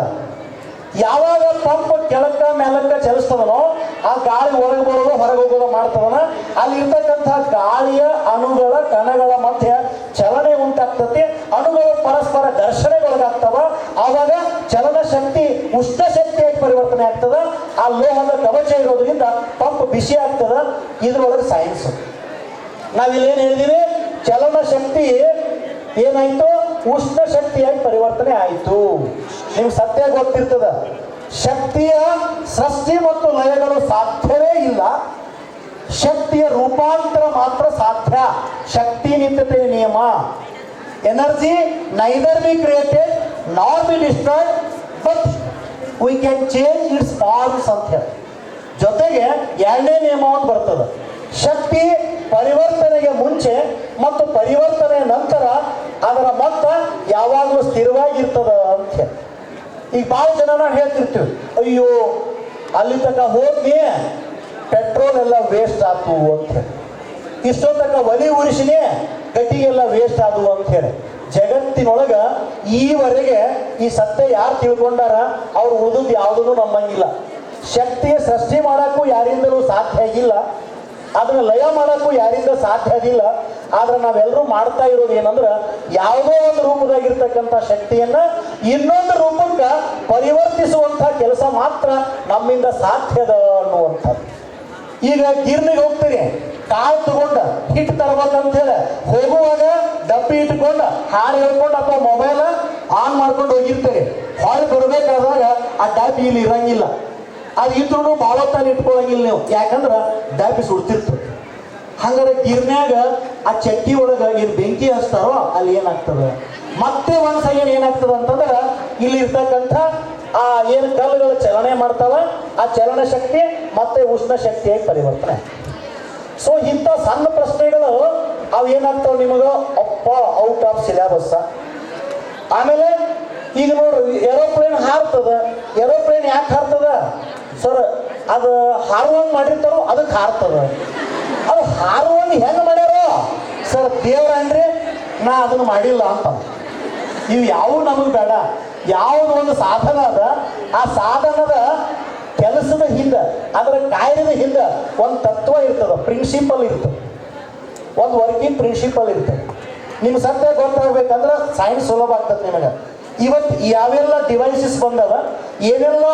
ಯಾವಾಗ ಪಂಪ್ ಕೆಳಕ್ಕ ಮೇಲಕ್ಕ ಚಲಿಸ್ತದನೋ ಆ ಗಾಳಿ ಹೊರಗೆ ಬರೋದು ಹೊರಗೆ ಹೋಗೋದು ಮಾಡ್ತದನ, ಅಲ್ಲಿ ಇರ್ತಕ್ಕಂಥ ಗಾಳಿಯ ಅಣುಗಳ ಕಣಗಳ ಮಧ್ಯೆ ಚಲನೆ ಉಂಟಾಗ್ತತಿ. ಅಣುಗಳು ಪರಸ್ಪರ ಘರ್ಷಣೆಗೊಳಗಾಗ್ತವ. ಆವಾಗ ಚಲನ ಶಕ್ತಿ ಉಷ್ಣ ಶಕ್ತಿಯಾಗಿ ಪರಿವರ್ತನೆ ಆಗ್ತದ. ಆ ಲೋಹದ ಕವಚ ಇರೋದ್ರಿಂದ ಪಂಪ್ ಬಿಸಿ ಆಗ್ತದ. ಇದ್ರೊಳಗೆ ಸೈನ್ಸ್. ನಾವಿಲ್ಲೇನು ಹೇಳಿದೀವಿ? ಚಲನ ಶಕ್ತಿ ಏನಾಯ್ತು? ಉಷ್ಣ ಶಕ್ತಿಯಾಗಿ ಪರಿವರ್ತನೆ ಆಯಿತು. ನಿಮ್ಗೆ ಸತ್ಯ ಗೊತ್ತಿರ್ತದ, ಶಕ್ತಿಯ ಸೃಷ್ಟಿ ಮತ್ತು ಲಯಗಳು ಸಾಧ್ಯವೇ ಇಲ್ಲ, ಶಕ್ತಿಯ ರೂಪಾಂತರ ಮಾತ್ರ ಸಾಧ್ಯ. ಶಕ್ತಿ ನಿತ್ಯತೆಯ ನಿಯಮ. Energy neither be created not be destroyed, but we can change its forms ಅಂತ ಹೇಳಿ. ಜೊತೆಗೆ ಎರಡನೇ ನಿಯಮ ಅಂತ ಬರ್ತದೆ, ಶಕ್ತಿ ಪರಿವರ್ತನೆಗೆ ಮುಂಚೆ ಮತ್ತು ಪರಿವರ್ತನೆಯ ನಂತರ ಅದರ ಮೊತ್ತ ಯಾವಾಗಲೂ ಸ್ಥಿರವಾಗಿರ್ತದ ಅಂತ ಹೇಳಿ. ಈಗ ಭಾಳ ಜನ ನಾವು ಹೇಳ್ತಿರ್ತೀವಿ, ಅಯ್ಯೋ ಅಲ್ಲಿ ತನಕ ಹೋಗಿ ಪೆಟ್ರೋಲ್ ಎಲ್ಲ ವೇಸ್ಟ್ ಆತು ಅಂತ ಹೇಳಿ, ಇಷ್ಟೊಂದು ತನಕ ಒಲಿ ಉರಿಸಿನೇ ಗಟ್ಟಿಗೆಲ್ಲ ವೇಸ್ಟ್ ಆದವು ಅಂತ ಹೇಳಿ. ಜಗತ್ತಿನೊಳಗೆ ಈವರೆಗೆ ಈ ಸತ್ಯ ಯಾರು ತಿಳ್ಕೊಂಡಾರ ಅವ್ರು ಉಳಿದು ಯಾವುದೂ ನಂಬಂಗಿಲ್ಲ. ಶಕ್ತಿಯ ಸೃಷ್ಟಿ ಮಾಡೋಕ್ಕೂ ಯಾರಿಂದಲೂ ಸಾಧ್ಯ ಆಗಿಲ್ಲ, ಅದನ್ನ ಲಯ ಮಾಡೋಕ್ಕೂ ಯಾರಿಂದ ಸಾಧ್ಯ ಆಗಿಲ್ಲ. ಆದ್ರೆ ನಾವೆಲ್ಲರೂ ಮಾಡ್ತಾ ಇರೋದು ಏನಂದ್ರೆ, ಯಾವುದೋ ಒಂದು ರೂಪದಾಗಿರ್ತಕ್ಕಂಥ ಶಕ್ತಿಯನ್ನ ಇನ್ನೊಂದು ರೂಪಕ್ಕೆ ಪರಿವರ್ತಿಸುವಂಥ ಕೆಲಸ ಮಾತ್ರ ನಮ್ಮಿಂದ ಸಾಧ್ಯದ ಅನ್ನುವಂಥದ್ದು. ಈಗ ಗಿರ್ನಿಗೆ ಹೋಗ್ತೀರಿ, ಕಾಳು ತಗೊಂಡ ಹಿಟ್ಟು ತರ್ಬೇಕಂತ ಹೇಳಿ ಹೋಗುವಾಗ ಡಬ್ಬಿ ಇಟ್ಕೊಂಡು ಹಾಡು ಹೇಳ್ಕೊಂಡು ಅಥವಾ ಮೊಬೈಲ್ ಆನ್ ಮಾಡ್ಕೊಂಡು ಹೋಗಿರ್ತೀರಿ. ಹೊಳೆ ಬರಬೇಕಾದಾಗ ಆ ಡಬ್ಬಿ ಇಲ್ಲಿ ಇರಂಗಿಲ್ಲ. ಅದು ಇದ್ರೂ ಭಾಳ ಹೊತ್ತಾನೆ ಇಟ್ಕೊಳಂಗಿಲ್ಲ ನೀವು, ಯಾಕಂದ್ರೆ ಡಬ್ಬಿ ಸುಡ್ತಿರ್ತದೆ. ಹಂಗಾರೆ ಗಿರ್ನ್ಯಾಗ ಆ ಚಕ್ಕಿ ಒಳಗೆ ಏನು ಬೆಂಕಿ ಹಚ್ತಾರೋ ಅಲ್ಲಿ ಏನಾಗ್ತದೆ, ಮತ್ತೆ ಒಂದ್ಸಲ ಏನಾಗ್ತದೆ ಅಂತಂದ್ರೆ ಇಲ್ಲಿ ಇರ್ತಕ್ಕಂಥ ಆ ಏನು ಕಲ್ಲುಗಳು ಚಲನೆ ಮಾಡ್ತಾವ, ಆ ಚಲನ ಶಕ್ತಿ ಮತ್ತೆ ಉಷ್ಣ ಶಕ್ತಿಯಾಗಿ ಪರಿವರ್ತನೆ. ಸೊ ಇಂಥ ಸಣ್ಣ ಪ್ರಶ್ನೆಗಳು ಅವು ಏನಾಗ್ತಾವ ನಿಮಗೆ, ಅಪ್ಪ ಔಟ್ ಆಫ್ ಸಿಲೆಬಸ್. ಆಮೇಲೆ ಈಗ ನೋಡ್ರಿ, ಏರೋಪ್ಲೇನ್ ಹಾರ್ತದ. ಏರೋಪ್ಲೇನ್ ಯಾಕೆ ಹಾರ್ತದ ಸರ್? ಅದು ಹಾರುವಂಗೆ ಮಾಡಿರ್ತಾರೋ ಅದಕ್ಕೆ ಹಾರ್ತದ. ಅದು ಹಾರುವಂಗೆ ಹೆಂಗೆ ಮಾಡ್ಯಾರೋ ಸರ್? ದೇವ್ರನ್ರಿ, ನಾ ಅದನ್ನು ಮಾಡಿಲ್ಲ ಅಂತ. ಇವು ಯಾವ ನಮಗೆ ಬೇಡ. ಯಾವುದು ಒಂದು ಸಾಧನ ಅದ, ಆ ಸಾಧನದ ಕೆಲಸದ ಹಿಂದೆ, ಅದರ ಕಾರ್ಯದ ಹಿಂದೆ ಒಂದು ತತ್ವ ಇರ್ತದೆ, ಪ್ರಿನ್ಸಿಪಲ್ ಇರ್ತದೆ, ಒಂದು ವರ್ಕಿಂಗ್ ಪ್ರಿನ್ಸಿಪಲ್ ಇರ್ತದೆ. ನಿಮ್ಗೆ ಸತ್ಯ ಗೊತ್ತಾಗಬೇಕಂದ್ರೆ ಸೈನ್ಸ್ ಸುಲಭ ಆಗ್ತದೆ ನಿಮಗೆ. ಇವತ್ತು ಯಾವೆಲ್ಲ ಡಿವೈಸಸ್ ಬಂದವ, ಏನೆಲ್ಲ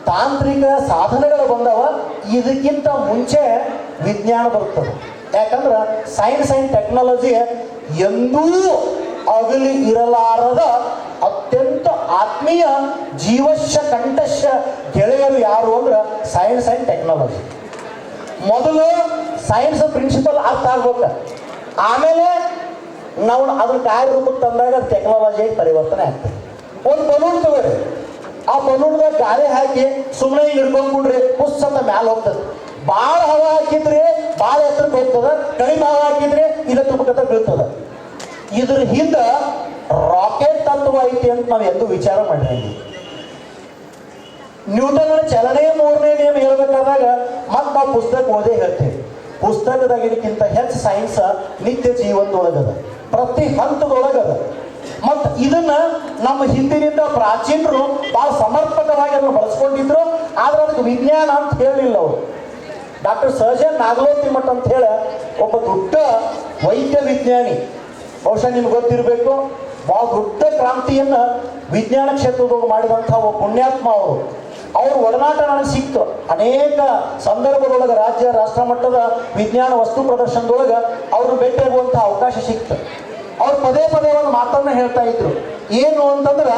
ತಾಂತ್ರಿಕ ಸಾಧನಗಳು ಬಂದವ, ಇದಕ್ಕಿಂತ ಮುಂಚೆ ವಿಜ್ಞಾನ ಬರ್ತದೆ. ಯಾಕಂದ್ರೆ ಸೈನ್ಸ್ ಆ್ಯಂಡ್ ಟೆಕ್ನಾಲಜಿ ಎಂದೂ ಅಗಲಿ ಇರಲಾರದ ಅತ್ಯಂತ ಆತ್ಮೀಯ ಜೀವಶ್ಯ ಕಂಠಶ್ಯ ಗೆಳೆಯರು ಯಾರು ಅಂದ್ರೆ ಸೈನ್ಸ್ ಆ್ಯಂಡ್ ಟೆಕ್ನಾಲಜಿ. ಮೊದಲು ಸೈನ್ಸ್ ಪ್ರಿನ್ಸಿಪಲ್ ಅರ್ಥ ಆಗ್ಬೇಕು, ಆಮೇಲೆ ನಾವು ಅದನ್ನ ಕಾರ್ಯರೂಪಕ್ಕೆ ತಂದಾಗ ಅದು ಟೆಕ್ನಾಲಜಿಯಾಗಿ ಪರಿವರ್ತನೆ ಆಗ್ತದೆ. ಒಂದು ಬಲೂನ್ ತಗೋರಿ, ಆ ಬಲೂನ್ದಾಗ ಗಾಳಿ ಹಾಕಿ ಸುಮ್ಮನೆ ಹಿಡ್ಕೊಂಡ್ಬಿಡ್ರಿ, ಪುಸ್ತಕ ಮ್ಯಾಲೆ ಹೋಗ್ತದೆ. ಭಾಳ ಹವಾ ಹಾಕಿದ್ರಿ ಭಾಳ ಎತ್ತರಕ್ಕೆ ಹೋಗ್ತದೆ, ಕಡಿಮೆ ಹವಾ ಹಾಕಿದ್ರಿ ಇಲ್ಲ ತುಮಕತ್ತ ಬೀಳ್ತದೆ. ಇದ್ರ ಹಿಂದೆ ರಾಕೆಟ್ ತತ್ವ ಐತಿ ಅಂತ ನಾವು ಎಂದು ವಿಚಾರ ಮಾಡಿರಿ. ನ್ಯೂಟನ್ ಚಲನೆಯ ಮೂರನೇ ನಿಯಮ ಹೇಳ್ಬೇಕಾದಾಗ ಮತ್ತೆ ನಾವು ಪುಸ್ತಕ ಓದೇ ಹೇಳ್ತೇವೆ. ಪುಸ್ತಕದಾಗಿನಕ್ಕಿಂತ ಹೆಚ್ಚು ಸೈನ್ಸ್ ನಿತ್ಯ ಜೀವನದೊಳಗದ, ಪ್ರತಿ ಹಂತದೊಳಗದ. ಮತ್ತು ಇದನ್ನ ನಮ್ಮ ಹಿಂದಿನಿಂದ ಪ್ರಾಚೀನರು ಭಾಳ ಸಮರ್ಪಕವಾಗಿ ಅದನ್ನು ಬಳಸ್ಕೊಂಡಿದ್ರು. ಆದ್ರೆ ಅದಕ್ಕೆ ವಿಜ್ಞಾನ ಅಂತ ಹೇಳಿಲ್ಲ ಅವರು. ಡಾಕ್ಟರ್ ಸರ್ಜನ್ ನಾಗಲೋತಿಮಠ್ ಅಂತ ಹೇಳಿ ಒಬ್ಬ ದೊಡ್ಡ ವೈದ್ಯ ವಿಜ್ಞಾನಿ, ಬಹುಶಃ ನಿಮ್ಗೆ ಗೊತ್ತಿರಬೇಕು, ಭಾಳ ದೊಡ್ಡ ಕ್ರಾಂತಿಯನ್ನು ವಿಜ್ಞಾನ ಕ್ಷೇತ್ರದೊಳಗೆ ಮಾಡಿದಂಥ ಒಬ್ಬ ಪುಣ್ಯಾತ್ಮ ಅವರು. ಅವ್ರ ಒಡನಾಟ ನನಗೆ ಸಿಕ್ತು. ಅನೇಕ ಸಂದರ್ಭದೊಳಗೆ ರಾಜ್ಯ ರಾಷ್ಟ್ರ ಮಟ್ಟದ ವಿಜ್ಞಾನ ವಸ್ತು ಪ್ರದರ್ಶನದೊಳಗೆ ಅವರು ಭೇಟಿಯಾಗುವಂಥ ಅವಕಾಶ ಸಿಕ್ತು. ಅವ್ರು ಪದೇ ಪದೇ ಒಂದು ಮಾತನ್ನ ಹೇಳ್ತಾ ಇದ್ರು. ಏನು ಅಂತಂದ್ರೆ,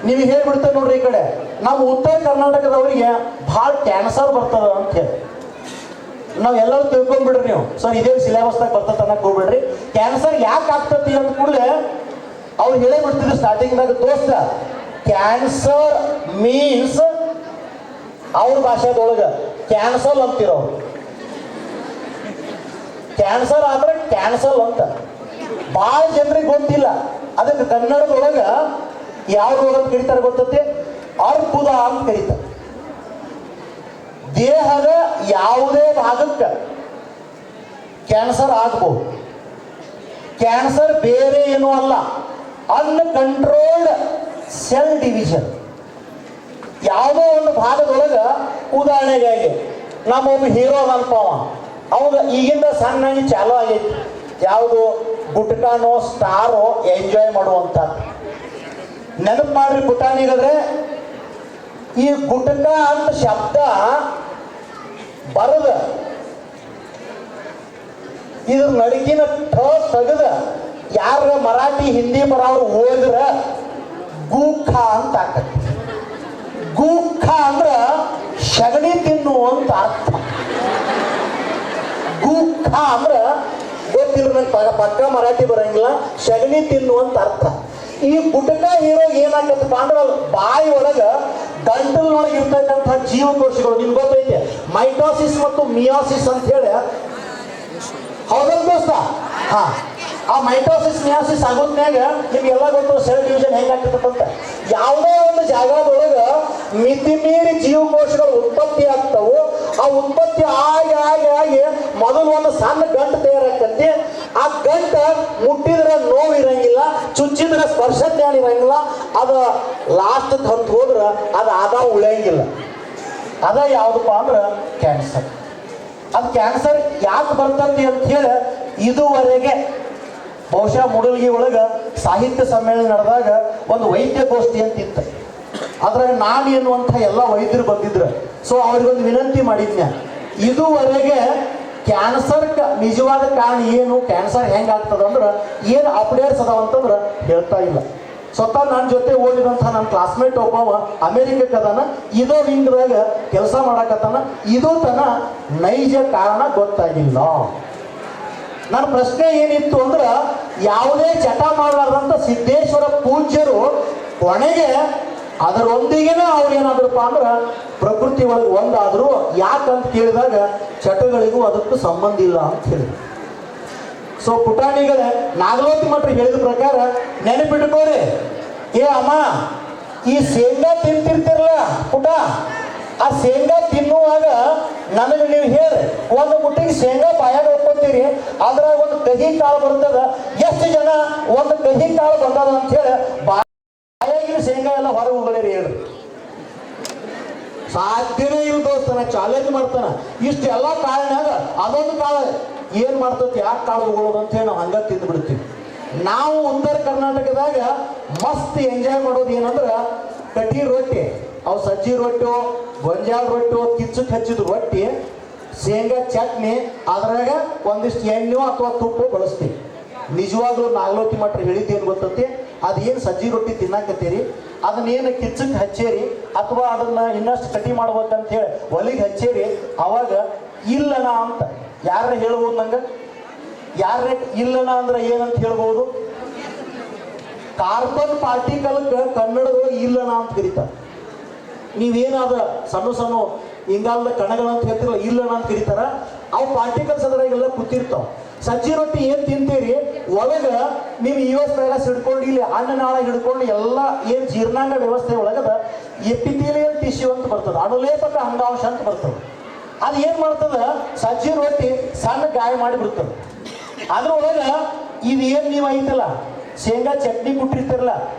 ನೀವು ಹೇಳ್ಬಿಡ್ತೇವೆ ನೋಡ್ರಿ, ಈ ಕಡೆ ನಮ್ಮ ಉತ್ತರ ಕರ್ನಾಟಕದವರಿಗೆ ಭಾಳ ಕ್ಯಾನ್ಸರ್ ಬರ್ತದ ಅಂತ ಹೇಳಿ ನಾವು ಎಲ್ಲರೂ ತಿಳ್ಕೊಂಡ್ಬಿಡ್ರಿ. ನೀವು ಸರ್ ಇದೇ ಸಿಲೆಬಸ್ದಾಗ ಬರ್ತದೆ ಅನ್ನಕ್ಕೆ ಹೋಗ್ಬಿಡ್ರಿ. ಕ್ಯಾನ್ಸರ್ ಯಾಕೆ ಆಗ್ತತಿ ಅಂತ ಕೂಡಲೇ ಅವ್ರು ಹೇಳೇ ಬಿಡ್ತಿದ್ರು ಸ್ಟಾರ್ಟಿಂಗ್ದಾಗ, ದೋಸ್ತ ಕ್ಯಾನ್ಸರ್ ಮೀನ್ಸ್ ಅವ್ರ ಭಾಷೆದೊಳಗೆ ಕ್ಯಾನ್ಸಲ್ ಅಂತಿರೋರು. ಕ್ಯಾನ್ಸರ್ ಆದ್ರೆ ಕ್ಯಾನ್ಸಲ್ ಅಂತ ಭಾಳ ಜನರಿಗೆ ಗೊತ್ತಿಲ್ಲ. ಅದಕ್ಕೆ ಕನ್ನಡದೊಳಗೆ ಯಾವ ರೋಗ ಅಂತ ಕರೀತಾರೆ ಗೊತ್ತೈತಿ? ಅರ್ಬುದ ಅಂತ ಕರೀತಾರೆ. ದೇಹದ ಯಾವುದೇ ಭಾಗಕ್ಕೆ ಕ್ಯಾನ್ಸರ್ ಆಗ್ಬೋದು. ಕ್ಯಾನ್ಸರ್ ಬೇರೆ ಏನೂ ಅಲ್ಲ, ಅನ್ಕಂಟ್ರೋಲ್ಡ್ ಸೆಲ್ ಡಿವಿಷನ್. ಯಾವುದೋ ಒಂದು ಭಾಗದೊಳಗೆ, ಉದಾಹರಣೆಗಾಗಿ ನಮ್ಮೊಬ್ಬ ಹೀರೋ ಅನ್ಪವ, ಅವಾಗ ಈಗಿಂದ ಸಣ್ಣಾಗಿ ಚಾಲು ಆಗೈತಿ ಯಾವುದು ಗುಟ್ಕಾನೋ ಸ್ಟಾರೋ ಎಂಜಾಯ್ ಮಾಡುವಂತ. ನೆನಪು ಮಾಡ್ರಿ ಪುಟಾಣಿಗಾದ್ರೆ, ಈ ಗುಟ್ಕ ಅಂತ ಶಬ್ದ ಬರದ ಇದ್ರ ನಡುಕಿನ ತೆಗೆದ ಯಾರ ಮರಾಠಿ ಹಿಂದಿ ಬರೋರು ಓದಿದ್ರ ಗೂಖ ಅಂತ ಆಕತಿ. ಗೂಖ ಅಂದ್ರ ಸಗಣಿ ತಿನ್ನುವಂತ ಅರ್ಥ. ಗೂಖ ಅಂದ್ರ ಗೊತ್ತಿಲ್ಲ ನಂಗೆ, ಪಕ್ಕ ಮರಾಠಿ ಬರಂಗಿಲ್ಲ. ಸಗಣಿ ತಿನ್ನುವಂತ ಅರ್ಥ. ಈ ಗುಟ್ಕ ಹೀರೋ ಏನಾಗತ್ತಪ್ಪ ಅಂದ್ರೆ ಬಾಯಿ ಒಳಗ ಗಂಟಲಿನೊಳಗೆ ಇರ್ತಕ್ಕಂಥ ಜೀವಕೋಶಗಳು ನಿಮ್ಗೆ ಗೊತ್ತೈತೆ, ಮೈಟೋಸಿಸ್ ಮತ್ತು ಮಿಯೋಸಿಸ್ ಅಂತ ಹೇಳಿ. ಹೌದಲ್ಲ ದೋಸ್ತ? ಹಾ, ಆ ಮೈಟೋಸಿಸ್ ಮಿಯೋಸಿಸ್ ಆಗೋದ್ನಾಗ ನಿಮ್ಗೆಲ್ಲ ಗೊತ್ತು ಸೆಲ್ ಡಿವಿಷನ್ ಹೆಂಗಾಗ್ತದಂತ. ಯಾವುದೋ ಒಂದು ಜಾಗದೊಳಗ ಮಿತಿ ಮೀರಿ ಜೀವಕೋಶಗಳು ಉತ್ಪತ್ತಿ ಆಗ್ತಾವು. ಆ ಉತ್ಪತ್ತಿ ಆಗಿ ಆಗಿ ಆಗಿ ಮೊದಲು ಒಂದು ಸಣ್ಣ ಗಂಟು ತಯಾರಾಗ್ತೈತಿ. ಆ ಗಂಟ ಮುಟ್ಟಿದ್ರೆ ನೋವು ಇರಂಗಿಲ್ಲ, ಚುಚ್ಚಿದ್ರೆ ಸ್ಪರ್ಶ ಜ್ಞಾನ ಇರಂಗಿಲ್ಲ. ಅದ ಲಾಸ್ಟ್ ಹಂತ ಹೋದ್ರೆ ಅದು ಆದ ಉಳಿಯಂಗಿಲ್ಲ. ಅದ ಯಾವುದಪ್ಪ ಅಂದ್ರೆ ಕ್ಯಾನ್ಸರ್. ಅದು ಕ್ಯಾನ್ಸರ್ ಯಾಕೆ ಬರ್ತದೆ ಅಂತ ಹೇಳಿ ಇದುವರೆಗೆ ಬಹುಶಃ ಮೂಡಲಗಿ ಒಳಗೆ ಸಾಹಿತ್ಯ ಸಮ್ಮೇಳನ ನಡೆದಾಗ ಒಂದು ವೈದ್ಯಗೋಷ್ಠಿ ಅಂತ ಇತ್ತು. ಅದ್ರಾಗ ನಾನು ಎನ್ನುವಂಥ ಎಲ್ಲ ವೈದ್ಯರು ಬಂದಿದ್ರು. ಸೊ ಅವ್ರಿಗೊಂದು ವಿನಂತಿ ಮಾಡಿದ್ನ, ಇದುವರೆಗೆ ಕ್ಯಾನ್ಸರ್ ನಿಜವಾದ ಕಾರಣ ಏನು, ಕ್ಯಾನ್ಸರ್ ಹೆಂಗಾಗ್ತದ ಅಂದ್ರೆ ಏನು ಅಪ್ಡೇಟ್ಸ್ ಅದಾವಂತಂದ್ರೆ ಹೇಳ್ತಾ ಇಲ್ಲ. ಸ್ವತಃ ನನ್ನ ಜೊತೆ ಓದಿದಂಥ ನನ್ನ ಕ್ಲಾಸ್ಮೇಟ್ ಒಬ್ಬವ ಅಮೇರಿಕಕ್ಕೆ ಅದಾನ, ಇದೋ ವಿಂಗ್ದಾಗ ಕೆಲಸ ಮಾಡಕತ್ತಾನ. ಇದು ತನ ನೈಜ ಕಾರಣ ಗೊತ್ತಾಗಿಲ್ಲ. ನನ್ನ ಪ್ರಶ್ನೆ ಏನಿತ್ತು ಅಂದ್ರೆ, ಯಾವುದೇ ಚಟ ಮಾಡಲಾರ್ದಂಥ ಸಿದ್ದೇಶ್ವರ ಪೂಜ್ಯರು ಕೊನೆಗೆ ಅದರೊಂದಿಗೆನೇ ಅವ್ರು ಏನಾದ್ರಪ್ಪ ಅಂದ್ರೆ ಪ್ರಕೃತಿ ಒಳಗೆ ಒಂದಾದ್ರು. ಯಾಕಂತ ಕೇಳಿದಾಗ ಚಟಗಳಿಗೂ ಅದಕ್ಕೂ ಸಂಬಂಧ ಇಲ್ಲ ಅಂತ ಹೇಳಿದ್ರು. ಸೊ ಪುಟಾಣಿಗಳೇ, ನಾಗಲೋತಿ ಮಠರು ಹೇಳಿದ ಪ್ರಕಾರ ನೆನಪಿಟ್ಕೋರಿ, ಏ ಅಮ್ಮ ಈ ಶೇಂಗಾ ತಿಂತಿರ್ತಿರಲ್ಲ ಪುಟ, ಆ ಶೇಂಗಾ ತಿನ್ನುವಾಗ ನನಗೆ ನೀವು ಹೇಳಿ ಒಂದು ಮುಟ್ಟಿಗೆ ಶೇಂಗಾ ಬಾಯಾಗ ಹಾಕ್ಕೊತೀರಿ, ಅದ್ರಾಗ ಒಂದು ಕಹಿ ಕಾಳು ಬರ್ತದ. ಎಷ್ಟು ಜನ ಒಂದು ಕಹಿ ಕಾಳು ಬಂದದ ಅಂತ ಹೇಳಿ ಬಾಯಾಗಿನ ಶೇಂಗಾ ಎಲ್ಲ ಹೊರಗೆ ಹೋಗಲೇರಿ ಹೇಳ್ರಿ? ಸಾಧ್ಯನೇ ಇಲ್ಲ ದೋಸ್ತ. ಚಾಲೆಂಜ್ ಮಾಡ್ತಾನ. ಇಷ್ಟೆಲ್ಲ ಕಾಳಿನಾಗ ಅದೊಂದು ಕಾಳು ಏನ್ ಮಾಡ್ತೈತಿ, ಯಾಕೆ ಕಾಳು ಹೋಗೋದು ಅಂತ ಹೇಳಿ ನಾವು ಹಂಗ ತಿಂದು ಬಿಡ್ತೀವಿ. ನಾವು ಉತ್ತರ ಕರ್ನಾಟಕದಾಗ ಮಸ್ತ್ ಎಂಜಾಯ್ ಮಾಡೋದು ಏನಂದ್ರೆ ಕಟ್ಟಿ ರೊಟ್ಟಿ, ಅವು ಸಜ್ಜಿ ರೊಟ್ಟು, ಗೊಂಜಾಳ ರೊಟ್ಟು, ಕಿಚ್ಚಕ್ಕೆ ಹಚ್ಚಿದ ರೊಟ್ಟಿ, ಶೇಂಗಾ ಚಟ್ನಿ, ಅದ್ರಾಗ ಒಂದಿಷ್ಟು ಎಣ್ಣೆ ಅಥವಾ ತುಪ್ಪ ಬಳಸ್ತೀವಿ. ನಿಜವಾಗ್ಲೂ ನಾಗಲೋತಿ ಮಠರು ಹೇಳಿದ್ದೇನು ಗೊತ್ತೈತಿ, ಅದೇನು ಸಜ್ಜಿ ರೊಟ್ಟಿ ತಿನ್ನಾಕತ್ತೀರಿ, ಅದನ್ನೇನು ಕಿಚ್ಚಕ್ಕೆ ಹಚ್ಚೇರಿ ಅಥವಾ ಅದನ್ನ ಇನ್ನಷ್ಟು ಕಟಿ ಮಾಡ್ಬೇಕಂತ ಹೇಳಿ ಒಲಿಗೆ ಹಚ್ಚೇರಿ, ಅವಾಗ ಇಲ್ಲನ ಅಂತ ಯಾರ ಹೇಳ್ಬೋದು ನಂಗೆ? ಯಾರ ಇಲ್ಲನ ಅಂದ್ರೆ ಏನಂತ ಹೇಳ್ಬೋದು? ಕಾರ್ಬನ್ ಪಾರ್ಟಿಕಲ್ಗೆ ಕನ್ನಡದೊಳಗೆ ಇಲ್ಲನ ಅಂತ ಕರೀತಾರೆ. ನೀವೇನಾದ ಸಣ್ಣ ಸಣ್ಣ ಇಂಗಾಲದ ಕಣಗಳಂತ ಹೇಳ್ತಿರಲ್ಲ, ಇಲ್ಲನ ಅಂತ ಕರೀತಾರ. ಅವು ಪಾರ್ಟಿಕಲ್ಸ್ ಅದ್ರಾಗೆಲ್ಲ ಕೂತಿರ್ತಾವ. ಸಜ್ಜಿ ರೊಟ್ಟಿ ಏನು ತಿಂತೀರಿ, ಒಳಗೆ ನೀವು US ವೈರಸ್ ಹಿಡ್ಕೊಂಡು, ಇಲ್ಲಿ ಅನ್ನನಾಳ ಹಿಡ್ಕೊಂಡು ಎಲ್ಲ ಏನು ಜೀರ್ಣಾಂಗ ವ್ಯವಸ್ಥೆ ಒಳಗದ ಎಪಿಥೇಲಿಯಲ್ ಟಿಶ್ಯೂ ಅಂತ ಬರ್ತದೆ, ಅನುಲೇಪಕ ಅಂಗಾಂಶ ಅಂತ ಬರ್ತದೆ. ಅದು ಏನು ಮಾಡ್ತದ, ಸಜ್ಜಿ ರೊಟ್ಟಿ ಸಣ್ಣ ಗಾಯ ಮಾಡಿ ಬಿಡ್ತದೆ. ಅದ್ರೊಳಗೆ ಇದು ಏನು ನೀವು ಐತಲ್ಲ ಶೇಂಗಾ ಚಟ್ನಿ ಕೊಟ್ಟಿರ್ತಿರಲ್ಲ,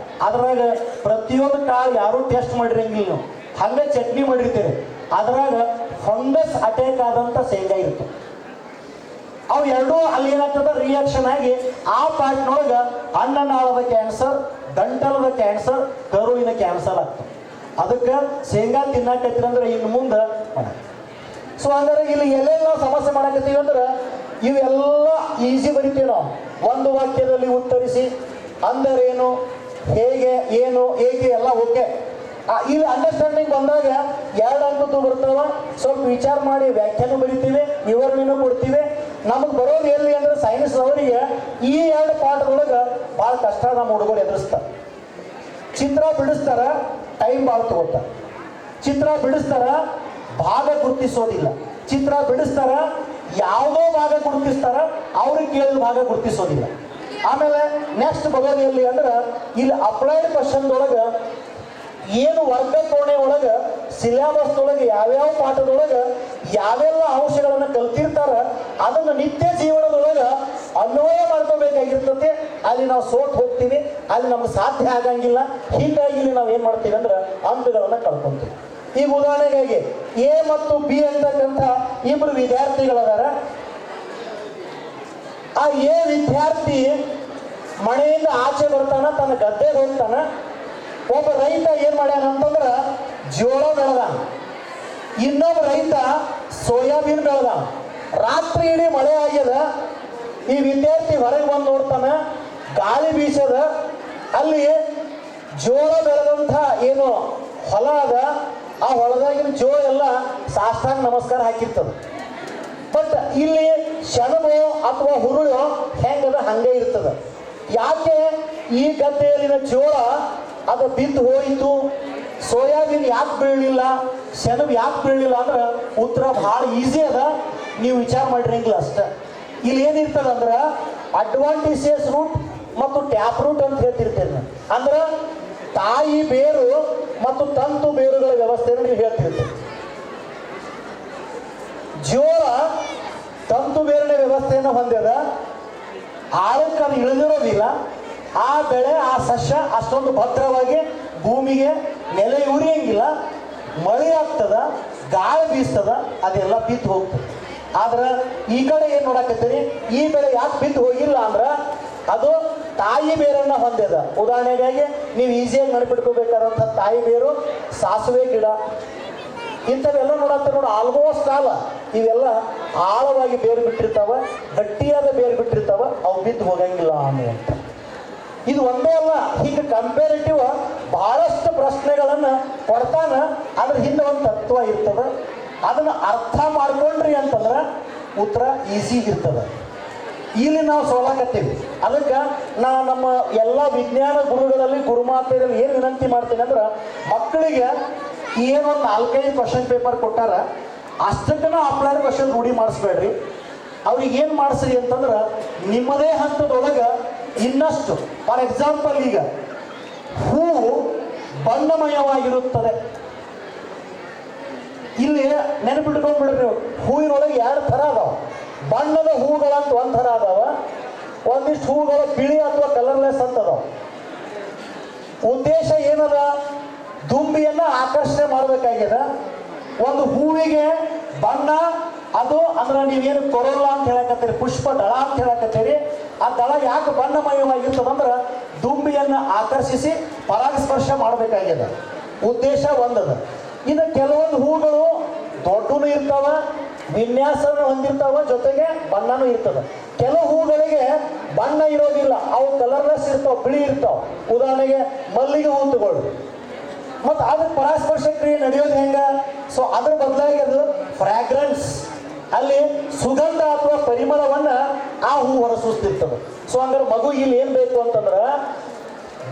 ಅದ್ರಾಗ ಪ್ರತಿಯೊಂದು ಕಾಳು ಯಾರೂ ಟೆಸ್ಟ್ ಮಾಡಿರಂಗಿಲ್ಲ, ನೀವು ಹಂಗೆ ಚಟ್ನಿ ಮಾಡಿರ್ತೀರಿ. ಅದ್ರಾಗ ಫಂಗಸ್ ಅಟ್ಯಾಕ್ ಆದಂಥ ಶೇಂಗಾ ಇರ್ತದೆ. ಅವು ಎರಡೂ ಅಲ್ಲಿ ಏನಾಗ್ತದ ರಿಯಾಕ್ಷನ್ ಆಗಿ ಆ ಪಾರ್ಟ್ನೊಳಗೆ ಅನ್ನನಾಳದ ಕ್ಯಾನ್ಸರ್, ಗಂಟಲದ ಕ್ಯಾನ್ಸರ್, ಕರುವಿನ ಕ್ಯಾನ್ಸರ್ ಆಗ್ತದೆ. ಅದಕ್ಕೆ ಶೇಂಗಾ ತಿನ್ನಾಕತ್ತೀರಂದ್ರೆ ಇನ್ನು ಮುಂದೆ ಸೊ ಹಂಗಾರೆ ಇಲ್ಲಿ ಎಲ್ಲೆಲ್ಲ ಸಮಸ್ಯೆ ಮಾಡಕತ್ತೀವಿ ಅಂದ್ರೆ ಇವೆಲ್ಲ ಈಸಿ ಬರಿತೀವಿ ನಾವು. ಒಂದು ವಾಕ್ಯದಲ್ಲಿ ಉತ್ತರಿಸಿ, ಅಂದರೇನು, ಹೇಗೆ, ಏನು, ಏಕೆ ಎಲ್ಲ ಓಕೆ. ಇಲ್ಲಿ ಅಂಡರ್ಸ್ಟ್ಯಾಂಡಿಂಗ್ ಬಂದಾಗ 2 ಅಂಕದ್ದು ಬರ್ತಾವ. ಸ್ವಲ್ಪ ವಿಚಾರ ಮಾಡಿ ವ್ಯಾಖ್ಯಾನ ಬರಿತೀವಿ, ವಿವರಣೆನೂ ಕೊಡ್ತೀವಿ. ನಮಗೆ ಬರೋದು ಎಲ್ಲಿ ಅಂದ್ರೆ ಸೈನ್ಸ್ನವರಿಗೆ ಈ 2 ಪಾಠದೊಳಗೆ ಭಾಳ ಕಷ್ಟ ನಮ್ಮ ಹುಡುಗರು ಎದುರಿಸ್ತಾರೆ. ಚಿತ್ರ ಬಿಡಿಸ್ತಾರ, ಟೈಮ್ ಭಾಳ ತಗೋತಾರೆ. ಚಿತ್ರ ಬಿಡಿಸ್ತಾರ, ಭಾಗ ಗುರುತಿಸೋದಿಲ್ಲ. ಚಿತ್ರ ಬಿಡಿಸ್ತಾರ, ಯಾವುದೋ ಭಾಗ ಗುರುತಿಸ್ತಾರ, ಅವ್ರಿಗೆ ಕೇಳಿದ ಭಾಗ ಗುರುತಿಸೋದಿಲ್ಲ. ಆಮೇಲೆ ನೆಕ್ಸ್ಟ್ ಬರೋದು ಎಲ್ಲಿ ಅಂದ್ರೆ ಇಲ್ಲಿ ಅಪ್ಲೈಡ್ ಕ್ವಶನ್ ಒಳಗೆ ಏನು ವರ್ಗ ಕೋಣೆ ಒಳಗೆ ಸಿಲೆಬಸ್ ಒಳಗೆ ಯಾವ್ಯಾವ ಪಾಠದೊಳಗೆ ಯಾವೆಲ್ಲ ಅಂಶಗಳನ್ನು ಕಲ್ತಿರ್ತಾರ ಅದನ್ನು ನಿತ್ಯ ಜೀವನದೊಳಗೆ ಅನ್ವಯ ಮಾಡ್ಕೋಬೇಕಾಗಿರ್ತದೆ. ಅಲ್ಲಿ ನಾವು ಸೋತ್ ಹೋಗ್ತೀವಿ, ಅಲ್ಲಿ ನಮ್ಗೆ ಸಾಧ್ಯ ಆಗಂಗಿಲ್ಲ. ಹೀಗಾಗಿ ಇಲ್ಲಿ ನಾವು ಏನು ಮಾಡ್ತೀವಿ ಅಂದ್ರೆ ಅಂಕಗಳನ್ನು ಕಳ್ಕೊಂತೀವಿ. ಈಗ ಉದಾಹರಣೆಗಾಗಿ ಎ ಮತ್ತು ಬಿ ಅಂತಕ್ಕಂಥ ಇಬ್ಬರು ವಿದ್ಯಾರ್ಥಿಗಳದಾರ. ಆ ಎ ವಿದ್ಯಾರ್ಥಿ ಮನೆಯಿಂದ ಆಚೆ ಬರ್ತಾನ, ತನ್ನ ಗದ್ದೆಗೆ ಹೋಗ್ತಾನ. ಒಬ್ಬ ರೈತ ಏನ್ ಮಾಡ್ಯಾನ ಅಂತಂದ್ರ ಜೋಳ ಬೆಳೆದಾನ, ಇನ್ನೊಬ್ಬ ರೈತ ಸೋಯಾಬೀನ್ ಬೆಳೆದಾನ. ರಾತ್ರಿ ಇಡೀ ಮಳೆ ಆಗ್ಯದ. ಈ ವಿದ್ಯಾರ್ಥಿ ಹೊರಗೆ ಬಂದು ನೋಡ್ತಾನ, ಗಾಳಿ ಬೀಸದ. ಅಲ್ಲಿ ಜೋಳ ಬೆಳೆದಂಥ ಏನು ಹೊಲ ಅದ, ಆ ಹೊಲದಾಗಿನ ಜೋಳ ಎಲ್ಲ ಸಾಷ್ಟಾಂಗ ನಮಸ್ಕಾರ ಹಾಕಿರ್ತದ. ಬಟ್ ಇಲ್ಲಿ ಶಣಮೋ ಅಥವಾ ಹುರುಳು ಹೆಂಗದ ಹಂಗೆ ಇರ್ತದ. ಯಾಕೆ ಈ ಗದ್ದೆಯಲ್ಲಿನ ಜೋಳ ಅದು ಬಿದ್ದು ಹೋಯಿತು, ಸೋಯಾಬೀನ್ ಯಾಕೆ ಬೀಳಲಿಲ್ಲ, ಸೆಣಬು ಯಾಕೆ ಬೀಳಲಿಲ್ಲ ಅಂದ್ರೆ ಉತ್ತರ ಭಾಳ ಈಸಿ ಅದ, ನೀವು ವಿಚಾರ ಮಾಡಿರಂಗಿಲ್ಲ ಅಷ್ಟೆ. ಇಲ್ಲಿ ಏನಿರ್ತದ ಅಂದ್ರೆ ಅಡ್ವಾಂಟೇಜಿಯಸ್ ರೂಟ್ ಮತ್ತು ಟ್ಯಾಪ್ ರೂಟ್ ಅಂತ ಹೇಳ್ತಿರ್ತೇನೆ. ಅಂದ್ರೆ ತಾಯಿ ಬೇರು ಮತ್ತು ತಂತು ಬೇರುಗಳ ವ್ಯವಸ್ಥೆಯನ್ನು ನೀವು ಹೇಳ್ತಿರ್ತೀರಿ. ಜೋಳ ತಂತು ಬೇರಿನ ವ್ಯವಸ್ಥೆಯನ್ನು ಹೊಂದ್ಯದ, ಆಳಕ್ಕೆ ಅದು ಇಳಿದಿರೋದಿಲ್ಲ. ಆ ಬೆಳೆ ಆ ಸಸ್ಯ ಅಷ್ಟೊಂದು ಭದ್ರವಾಗಿ ಭೂಮಿಗೆ ನೆಲೆ ಉರಿಯಂಗಿಲ್ಲ. ಮಳೆ ಆಗ್ತದ, ಗಾಳಿ ಬೀಸ್ತದ, ಅದೆಲ್ಲ ಬಿದ್ದು ಹೋಗ್ತದೆ. ಆದ್ರೆ ಈ ಕಡೆ ಏನು ನೋಡಕತ್ತೀರಿ, ಈ ಬೆಳೆ ಯಾಕೆ ಬಿದ್ದು ಹೋಗಿಲ್ಲ ಅಂದ್ರೆ ಅದು ತಾಯಿ ಬೇರನ್ನ ಹೊಂದ್ಯದ. ಉದಾಹರಣೆಗಾಗಿ ನೀವು ಈಸಿಯಾಗಿ ನೆನಪಿಟ್ಕೋಬೇಕಾದಂಥ ತಾಯಿ ಬೇರು ಸಾಸಿವೆ ಗಿಡ ಇಂಥವೆಲ್ಲ ನೋಡತ್ತೀರಿ ನೋಡಿ. ಆಲ್ಮೋಸ್ಟ್ ಆಲ್ ಇವೆಲ್ಲ ಆಳವಾಗಿ ಬೇರು ಬಿಟ್ಟಿರ್ತಾವ, ಗಟ್ಟಿಯಾದ ಬೇರು ಬಿಟ್ಟಿರ್ತಾವ, ಅವು ಬಿದ್ದು ಹೋಗಂಗಿಲ್ಲ ಅನ್ನುವಂಥ. ಇದು ಒಂದೇ ಅಲ್ಲ, ಹೀಗೆ ಕಂಪೇರಿಟಿವ್ ಬಹಳಷ್ಟು ಪ್ರಶ್ನೆಗಳನ್ನು ಕೊಡ್ತಾನ. ಅದ್ರ ಹಿಂದೆ ಒಂದು ತತ್ವ ಇರ್ತದೆ. ಅದನ್ನು ಅರ್ಥ ಮಾಡ್ಕೊಂಡ್ರಿ ಅಂತಂದ್ರೆ ಉತ್ತರ ಈಸಿ ಇರ್ತದೆ. ಇಲ್ಲಿ ನಾವು ಸೋಲಾಕತ್ತೀವಿ. ಅದಕ್ಕೆ ನಮ್ಮ ಎಲ್ಲ ವಿಜ್ಞಾನ ಗುರುಗಳಲ್ಲಿ ಗುರುಮಾತೆಯಲ್ಲಿ ಏನು ವಿನಂತಿ ಮಾಡ್ತೀನಿ ಅಂದ್ರೆ, ಮಕ್ಕಳಿಗೆ ಏನೊಂದು 4-5 ಕ್ವಶನ್ ಪೇಪರ್ ಕೊಟ್ಟಾರ, ಅಷ್ಟಕ್ಕನ ಅಪ್ಲೈಡ್ ಕ್ವಶನ್ ರೂಢಿ ಮಾಡಿಸ್ಬೇಡ್ರಿ. ಅವ್ರಿಗೆ ಏನು ಮಾಡಿಸ್ರಿ ಅಂತಂದ್ರೆ ನಿಮ್ಮದೇ ಹಂತದೊಳಗೆ ಇನ್ನಷ್ಟು. ಫಾರ್ ಎಕ್ಸಾಂಪಲ್, ಈಗ ಹೂವು ಬಣ್ಣಮಯವಾಗಿರುತ್ತದೆ. ಇಲ್ಲಿ ನೆನಪಿಟ್ಕೊಂಡ್ಬಿಡ್ರಿ ನೀವು, ಹೂವಿನೊಳಗೆ 2 ಥರ ಅದಾವ. ಬಣ್ಣದ ಹೂಗಳಂತ ಒಂದು ಥರ ಅದಾವ, ಒಂದಿಷ್ಟು ಹೂಗಳು ಬಿಳಿ ಅಥವಾ ಕಲರ್ಲೆಸ್ ಅಂತ ಅದಾವ. ಉದ್ದೇಶ ಏನದ? ದುಂಬಿಯನ್ನ ಆಕರ್ಷಣೆ ಮಾಡಬೇಕಾಗ್ಯದ. ಒಂದು ಹೂವಿಗೆ ಬಣ್ಣ ಅದು ಅಂದ್ರೆ ನೀವೇನು ಕೊರೋಲ್ಲ ಅಂತ ಹೇಳಕತ್ತೀರಿ, ಪುಷ್ಪ ದಳ ಅಂತ ಹೇಳಕತ್ತೀರಿ. ಆ ದಳ ಯಾಕೆ ಬಣ್ಣಮಯವಾಗಿರ್ತದಂದ್ರೆ ದುಂಬಿಯನ್ನ ಆಕರ್ಷಿಸಿ ಪರಾಗಸ್ಪರ್ಶ ಮಾಡಬೇಕಾಗ್ಯದ. ಉದ್ದೇಶ ಒಂದದ. ಇನ್ನು ಕೆಲವೊಂದು ಹೂಗಳು ದೊಡ್ಡನು ಇರ್ತಾವ, ವಿನ್ಯಾಸವನ್ನು ಹೊಂದಿರ್ತಾವ, ಜೊತೆಗೆ ಬಣ್ಣನೂ ಇರ್ತದೆ. ಕೆಲವು ಹೂಗಳಿಗೆ ಬಣ್ಣ ಇರೋದಿಲ್ಲ, ಅವು ಕಲರ್ಲೆಸ್ ಇರ್ತಾವ, ಬಿಳಿ ಇರ್ತಾವ. ಉದಾಹರಣೆಗೆ ಮಲ್ಲಿಗೆ ಹೂ ತಗೊಳ್ಳಿ, ಮತ್ತು ಅದ್ರ ಪರಾಸ್ಪರ್ಶ ಕ್ರಿಯೆ ನಡೆಯೋದು ಹೆಂಗ? ಸೊ ಅದ್ರ ಬದಲಾಗಿ ಅದು ಫ್ರಾಗ್ರೆನ್ಸ್, ಅಲ್ಲಿ ಸುಗಂಧ ಅಥವಾ ಪರಿಮಳವನ್ನ ಆ ಹೂ ಹೊರಸೂಸ್ತಿರ್ತದೆ. ಸೊ ಹಂಗಾರೆ ಮಗು ಇಲ್ಲಿ ಏನ್ ಬೇಕು ಅಂತಂದ್ರೆ,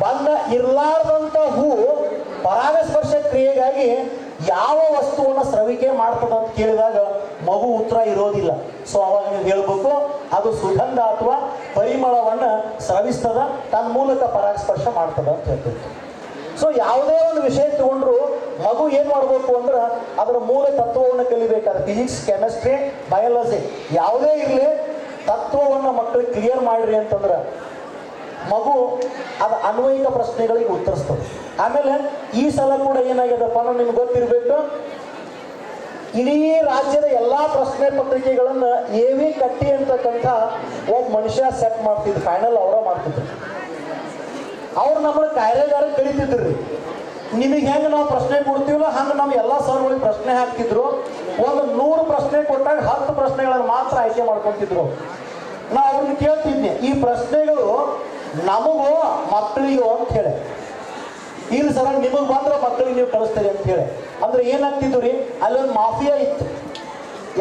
ಬಣ್ಣ ಇರ್ಲಾರ್ದಂಥ ಹೂ ಪರಾಗಸ್ಪರ್ಶ ಕ್ರಿಯೆಗಾಗಿ ಯಾವ ವಸ್ತುವನ್ನು ಸ್ರವಿಕೆ ಮಾಡ್ತದ ಅಂತ ಕೇಳಿದಾಗ ಮಗು ಉತ್ತರ ಇರೋದಿಲ್ಲ. ಸೊ ಅವಾಗ ನೀವು ಹೇಳ್ಬೇಕು ಅದು ಸುಗಂಧ ಅಥವಾ ಪರಿಮಳವನ್ನ ಸ್ರವಿಸ್ತದ, ತನ್ನ ಮೂಲಕ ಪರಾಗಸ್ಪರ್ಶ ಮಾಡ್ತದ ಅಂತ ಹೇಳ್ತಿರ್ತೀವಿ. ಸೊ ಯಾವುದೇ ಒಂದು ವಿಷಯ ತಗೊಂಡ್ರು ಮಗು ಏನು ಮಾಡಬೇಕು ಅಂದ್ರೆ ಅದರ ಮೂಲ ತತ್ವವನ್ನು ಕಲಿಬೇಕಾದ್ರೆ, ಫಿಸಿಕ್ಸ್, ಕೆಮಿಸ್ಟ್ರಿ, ಬಯಾಲಜಿ ಯಾವುದೇ ಇರಲಿ, ತತ್ವವನ್ನು ಮಕ್ಕಳಿಗೆ ಕ್ಲಿಯರ್ ಮಾಡಿರಿ ಅಂತಂದ್ರೆ ಮಗು ಅದು ಅನ್ವಯಿಕ ಪ್ರಶ್ನೆಗಳಿಗೆ ಉತ್ತರಿಸ್ತದೆ. ಆಮೇಲೆ ಈ ಸಲ ಕೂಡ ಏನಾಗ್ಯದಪ್ಪ ಅನ್ನೋ ನಿಮ್ಗೆ ಗೊತ್ತಿರಬೇಕು, ಇಡೀ ರಾಜ್ಯದ ಎಲ್ಲ ಪ್ರಶ್ನೆ ಪತ್ರಿಕೆಗಳನ್ನು ಎ.ವಿ. ಕಟ್ಟಿ ಅಂತಕ್ಕಂಥ ಒಬ್ಬ ಮನುಷ್ಯ ಸೆಟ್ ಮಾಡ್ತಿದ್ರು. ಫೈನಲ್ ಅವರ ಮಾಡ್ತಿದ್ರು. ಅವ್ರು ನಮ್ಮನ್ನ ಕಾರ್ಯಾಗಾರ ಕಳಿತಿದ್ರಿ. ನಿಮಗೆ ಹೆಂಗೆ ನಾವು ಪ್ರಶ್ನೆ ಕೊಡ್ತೀವಲ್ಲ ಹಂಗೆ ನಾವು ಎಲ್ಲ ಸರ್ಗಳಿಗೆ ಪ್ರಶ್ನೆ ಹಾಕ್ತಿದ್ರು. ಒಂದು 100 ಪ್ರಶ್ನೆ ಕೊಟ್ಟಾಗ 10 ಪ್ರಶ್ನೆಗಳನ್ನು ಮಾತ್ರ ಆಯ್ಕೆ ಮಾಡ್ಕೊತಿದ್ರು. ನಾ ಅವ್ರನ್ನ ಕೇಳ್ತಿದ್ದೆ, ಈ ಪ್ರಶ್ನೆಗಳು ನಮಗೂ ಮಕ್ಕಳಿಗೂ ಅಂತ ಹೇಳಿ. ಇಲ್ಲಿ ಸರ ನಿಮಗೆ ಬಂದ್ರೆ ಮಕ್ಕಳಿಗೆ ನೀವು ಕಳಿಸ್ತೀರಿ ಅಂತ ಹೇಳಿ. ಅಂದ್ರೆ ಏನಾಗ್ತಿದ್ದು ರೀ, ಅಲ್ಲೊಂದು ಮಾಫಿಯಾ ಇತ್ತು.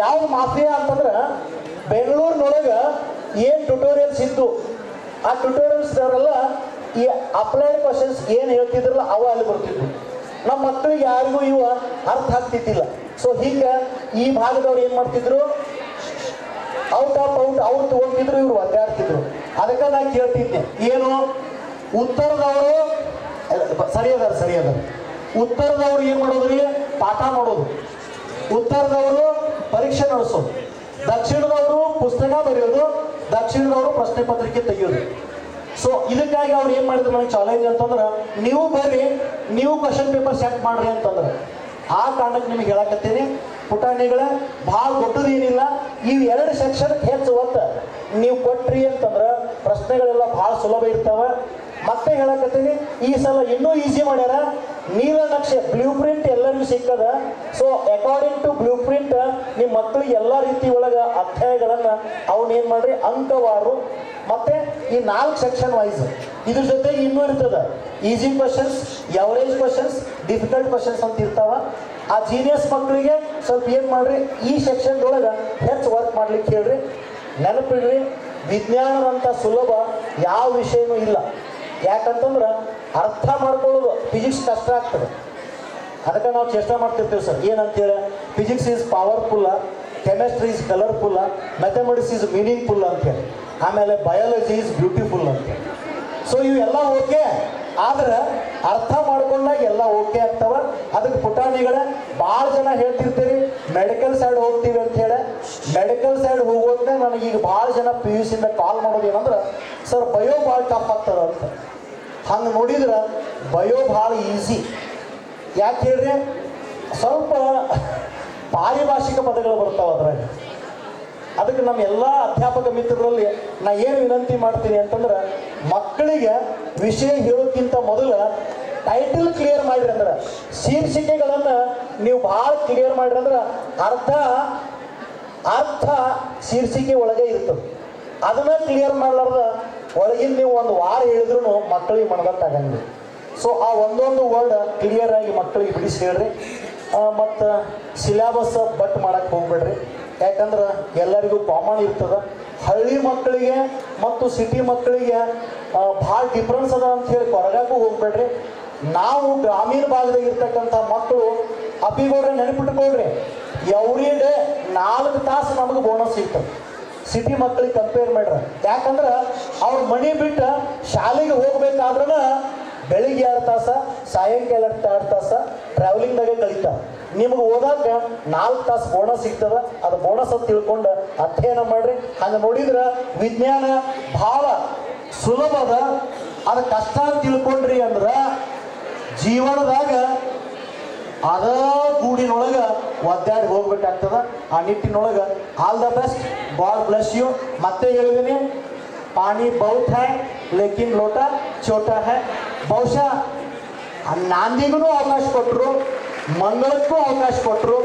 ಯಾವ್ದು ಮಾಫಿಯಾ ಅಂತಂದ್ರೆ, ಬೆಂಗಳೂರಿನೊಳಗೆ ಏನು ಟ್ಯುಟೋರಿಯಲ್ಸ್ ಇದ್ದು ಆ ಟ್ಯುಟೋರಿಯಲ್ಸ್ದವರೆಲ್ಲ ಈ ಅಪ್ಲೈಡ್ ಕ್ವಶನ್ಸ್ ಏನು ಹೇಳ್ತಿದ್ರಲ್ಲ ಅವ ಅಲ್ಲಿ ಬರ್ತಿದ್ವು. ನಮ್ಮ ಮಕ್ಕಳಿಗೆ ಯಾರಿಗೂ ಇವ ಅರ್ಥ ಆಗ್ತಿದ್ದಿಲ್ಲ. ಸೊ ಹಿಂಗೆ ಈ ಭಾಗದವ್ರು ಏನು ಮಾಡ್ತಿದ್ರು, ಅವ್ರು ತಗೊಂತಿದ್ರು, ಇವ್ರು ಒದ್ದಾಡ್ತಿದ್ರು. ಅದಕ್ಕೆ ನಾ ಕೇಳ್ತಿದ್ದೆ, ಏನು ಉತ್ತರದವರು ಸರಿ ಅದಾರ ಉತ್ತರದವ್ರು ಏನು ಮಾಡೋದ್ರಿ, ಪಾಠ ಮಾಡೋದು, ಉತ್ತರದವರು ಪರೀಕ್ಷೆ ನಡೆಸೋದು, ದಕ್ಷಿಣದವರು ಪುಸ್ತಕ ಬರೆಯೋದು, ದಕ್ಷಿಣದವರು ಪ್ರಶ್ನೆ ಪತ್ರಿಕೆ ತೆಗೆಯೋದು. ಸೊ ಇದಕ್ಕಾಗಿ ಅವ್ರು ಏನು ಮಾಡಿದ್ರು ನನಗೆ ಚಾಲೆಂಜ್ ಅಂತಂದ್ರೆ, ನೀವು ಬರ್ರಿ, ನೀವು ಕ್ವಶನ್ ಪೇಪರ್ ಸೆಟ್ ಮಾಡ್ರಿ ಅಂತಂದ್ರೆ. ಆ ಕಾರಣಕ್ಕೆ ನಿಮಗೆ ಹೇಳಕತ್ತೀನಿ ಪುಟಾಣಿಗಳ, ಭಾಳ ದೊಡ್ಡದೇನಿಲ್ಲ, ಈ 2 ಸೆಕ್ಷನ್ ಹೆಚ್ಚು ಒತ್ತು ನೀವು ಕೊಟ್ರಿ ಅಂತಂದ್ರೆ ಪ್ರಶ್ನೆಗಳೆಲ್ಲ ಭಾಳ ಸುಲಭ ಇರ್ತಾವೆ. ಮತ್ತೆ ಹೇಳಕತ್ತೀನಿ, ಈ ಸಲ ಇನ್ನೂ ಈಸಿ ಮಾಡ್ಯಾರ, ನೀಲನಕ್ಷೆ ಬ್ಲೂ ಪ್ರಿಂಟ್ ಎಲ್ಲರಿಗೂ ಸಿಕ್ಕದ. So according to blue print ನಿಮ್ಮ ಮಕ್ಕಳಿಗೆ ಎಲ್ಲ ರೀತಿ ಒಳಗೆ ಅಧ್ಯಾಯಗಳನ್ನು ಅವನ್ನೇನು ಮಾಡ್ರಿ ಅಂಕವಾರು, ಮತ್ತೆ ಈ 4 ಸೆಕ್ಷನ್ ವೈಸ್. ಇದ್ರ ಜೊತೆಗೆ ಇನ್ನೂ ಇರ್ತದೆ easy questions, average questions, difficult questions ಅಂತ ಇರ್ತಾವ. ಆ ಜೀನಿಯಸ್ ಮಕ್ಕಳಿಗೆ ಸ್ವಲ್ಪ ಏನು ಮಾಡ್ರಿ, ಈ ಸೆಕ್ಷನ್ದೊಳಗೆ ಹೆಚ್ಚು ವರ್ಕ್ ಮಾಡ್ಲಿಕ್ಕೆ ಹೇಳ್ರಿ. ನೆನಪಿಡ್ರಿ, ವಿಜ್ಞಾನದಂಥ ಸುಲಭ ಯಾವ ವಿಷಯನೂ ಇಲ್ಲ. ಯಾಕಂತಂದ್ರೆ ಅರ್ಥ ಮಾಡ್ಕೊಳ್ಳೋದು ಫಿಸಿಕ್ಸ್ ಕಷ್ಟ ಆಗ್ತದೆ. ಅದಕ್ಕೆ ನಾವು ಚೇಷ್ಟೆ ಮಾಡ್ತಿರ್ತೀವಿ ಸರ್, ಏನಂತೇಳಿ, physics is powerful, chemistry is colourful, mathematics is meaningful ಅಂತೇಳಿ, ಆಮೇಲೆ ಬಯಾಲಜಿ ಈಸ್ ಬ್ಯೂಟಿಫುಲ್ ಅಂತೇಳಿ. ಸೊ ಇವೆಲ್ಲ ಓಕೆ, ಆದ್ರೆ ಅರ್ಥ ಮಾಡ್ಕೊಂಡಾಗ ಎಲ್ಲ ಓಕೆ ಆಗ್ತಾವ. ಅದಕ್ಕೆ ಪುಟಾಣಿಗಳೇ ಭಾಳ ಜನ ಹೇಳ್ತಿರ್ತೀರಿ ಮೆಡಿಕಲ್ ಸೈಡ್ ಹೋಗ್ತೀವಿ ಅಂತ ಹೇಳಿ. ಮೆಡಿಕಲ್ ಸೈಡ್ ಹೋಗೋದ್ರೆ ನನಗೀಗ ಭಾಳ ಜನ PUC ಇಂದ ಕಾಲ್ ಮಾಡೋದು ಏನಂದ್ರೆ, ಸರ್ ಬಯೋ ಭಾಳ ಟಫ್ ಆಗ್ತದ ಅಂತ. ಹಂಗೆ ನೋಡಿದ್ರೆ ಬಯೋ ಭಾಳ ಈಸಿ. ಯಾಕೆ ಹೇಳ್ರಿ, ಸ್ವಲ್ಪ ಪಾರಿಭಾಷಿಕ ಪದಗಳು ಬರ್ತಾವೆ ಅದ್ರಾಗ. ಅದಕ್ಕೆ ನಮ್ಮ ಎಲ್ಲ ಅಧ್ಯಾಪಕ ಮಿತ್ರರಲ್ಲಿ ನಾ ಏನು ವಿನಂತಿ ಮಾಡ್ತೀನಿ ಅಂತಂದ್ರೆ, ಮಕ್ಕಳಿಗೆ ವಿಷಯ ಹೇಳೋಕ್ಕಿಂತ ಮೊದಲು ಟೈಟಲ್ ಕ್ಲಿಯರ್ ಮಾಡಿರಿ ಅಂದ್ರೆ, ಶೀರ್ಷಿಕೆಗಳನ್ನು ನೀವು ಭಾಳ ಕ್ಲಿಯರ್ ಮಾಡಿರಿ ಅಂದ್ರೆ ಅರ್ಥ ಶೀರ್ಷಿಕೆ ಒಳಗೆ ಇರ್ತದೆ. ಅದನ್ನ ಕ್ಲಿಯರ್ ಮಾಡಲಾರ್ದ ಒಳಗಿನ ನೀವು ಒಂದು ವಾರ ಹೇಳಿದ್ರು ಮಕ್ಕಳಿಗೆ ಮನದಟ್ಟಾಗಂಗಿಲ್ಲ. ಸೊ ಆ ಒಂದೊಂದು ವರ್ಡ್ ಕ್ಲಿಯರ್ ಆಗಿ ಮಕ್ಕಳಿಗೆ ಬಿಡಿಸಿ ಹೇಳ್ರಿ. ಮತ್ತು ಸಿಲೆಬಸ್ ಬಟ್ ಮಾಡಕ್ಕೆ ಹೋಗ್ಬೇಡ್ರಿ, ಯಾಕಂದ್ರೆ ಎಲ್ಲರಿಗೂ ಕಾಮನ್ ಇರ್ತದೆ. ಹಳ್ಳಿ ಮಕ್ಕಳಿಗೆ ಮತ್ತು ಸಿಟಿ ಮಕ್ಕಳಿಗೆ ಭಾಳ ಡಿಫ್ರೆನ್ಸ್ ಅದ ಅಂತ ಹೇಳಿ ಹೊರಗಾಗೂ ಹೋಗ್ಬೇಡ್ರಿ. ನಾವು ಗ್ರಾಮೀಣ ಭಾಗದಾಗ ಇರ್ತಕ್ಕಂಥ ಮಕ್ಕಳು ಅಪ್ಪಿಗೌಡ್ರೆ ನೆನಪಿಟ್ಕೊಳ್ರಿ, ಎವ್ರಿ ಡೇ 4 ತಾಸು ನಮಗೆ ಬೋನಸ್ ಸಿಗ್ತದೆ. ಸಿಟಿ ಮಕ್ಕಳಿಗೆ ಕಂಪೇರ್ ಮಾಡ್ರಿ. ಯಾಕಂದ್ರೆ ಅವ್ರ ಮನೆ ಬಿಟ್ಟು ಶಾಲೆಗೆ ಹೋಗ್ಬೇಕಾದ್ರೂ ಬೆಳಿಗ್ಗೆ 2 ತಾಸು, ಸಾಯಂಕಾಲ 2 ತಾಸು ಟ್ರಾವೆಲಿಂಗ್ದಾಗೆ ಕಳೀತಾರೆ. ನಿಮಗೆ ಓದಾಕ 4 ತಾಸು ಬೋನಸ್ ಸಿಗ್ತದೆ. ಅದು ಬೋನಸ್ ಅಂತ ತಿಳ್ಕೊಂಡು ಅಧ್ಯಯನ ಮಾಡ್ರಿ. ಹಂಗೆ ನೋಡಿದ್ರೆ ವಿಜ್ಞಾನ ಭಾಳ ಸುಲಭ ಅದ. ಅದು ಕಷ್ಟ ಅಂತ ತಿಳ್ಕೊಂಡ್ರಿ ಅಂದ್ರೆ ಜೀವನದಾಗ ಅದ ಗೂಡಿನೊಳಗೆ ಒದ್ದಾಡಿ ಹೋಗ್ಬೇಕಾಗ್ತದ. ಆ ನಿಟ್ಟಿನೊಳಗೆ all the best, God bless you. ಮತ್ತೆ ಹೇಳಿದ್ದೀನಿ, ಪಾನಿ ಬಹುತ್ ಹೈ ಲೇಕಿನ್ ಲೋಟ ಚೋಟ ಹೈ. ಬಹುಶಃ ನಾಂದಿಗೂ ಅವಕಾಶ ಕೊಟ್ಟರು, ಮಂಗಳಕ್ಕೂ ಅವಕಾಶ ಕೊಟ್ಟರು.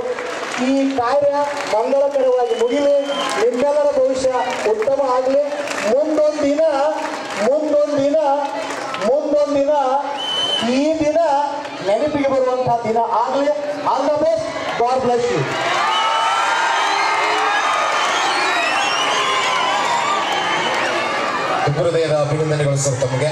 ಈ ಕಾರ್ಯ ಮಂಗಳಕರವಾಗಿ ಮುಗಿಲಿ, ನಿಮ್ಮೆಲ್ಲರ ಭವಿಷ್ಯ ಉತ್ತಮ ಆಗಲಿ. ಮುಂದೊಂದು ದಿನ ಈ ದಿನ ನೆನಪಿಗೆ ಬರುವಂತಹ ದಿನ ಆಗಲಿ. All the best, God bless you. ಹೃದಯದ ಅಭಿನಂದನೆಗಳು ಸರ್ ತಮಗೆ.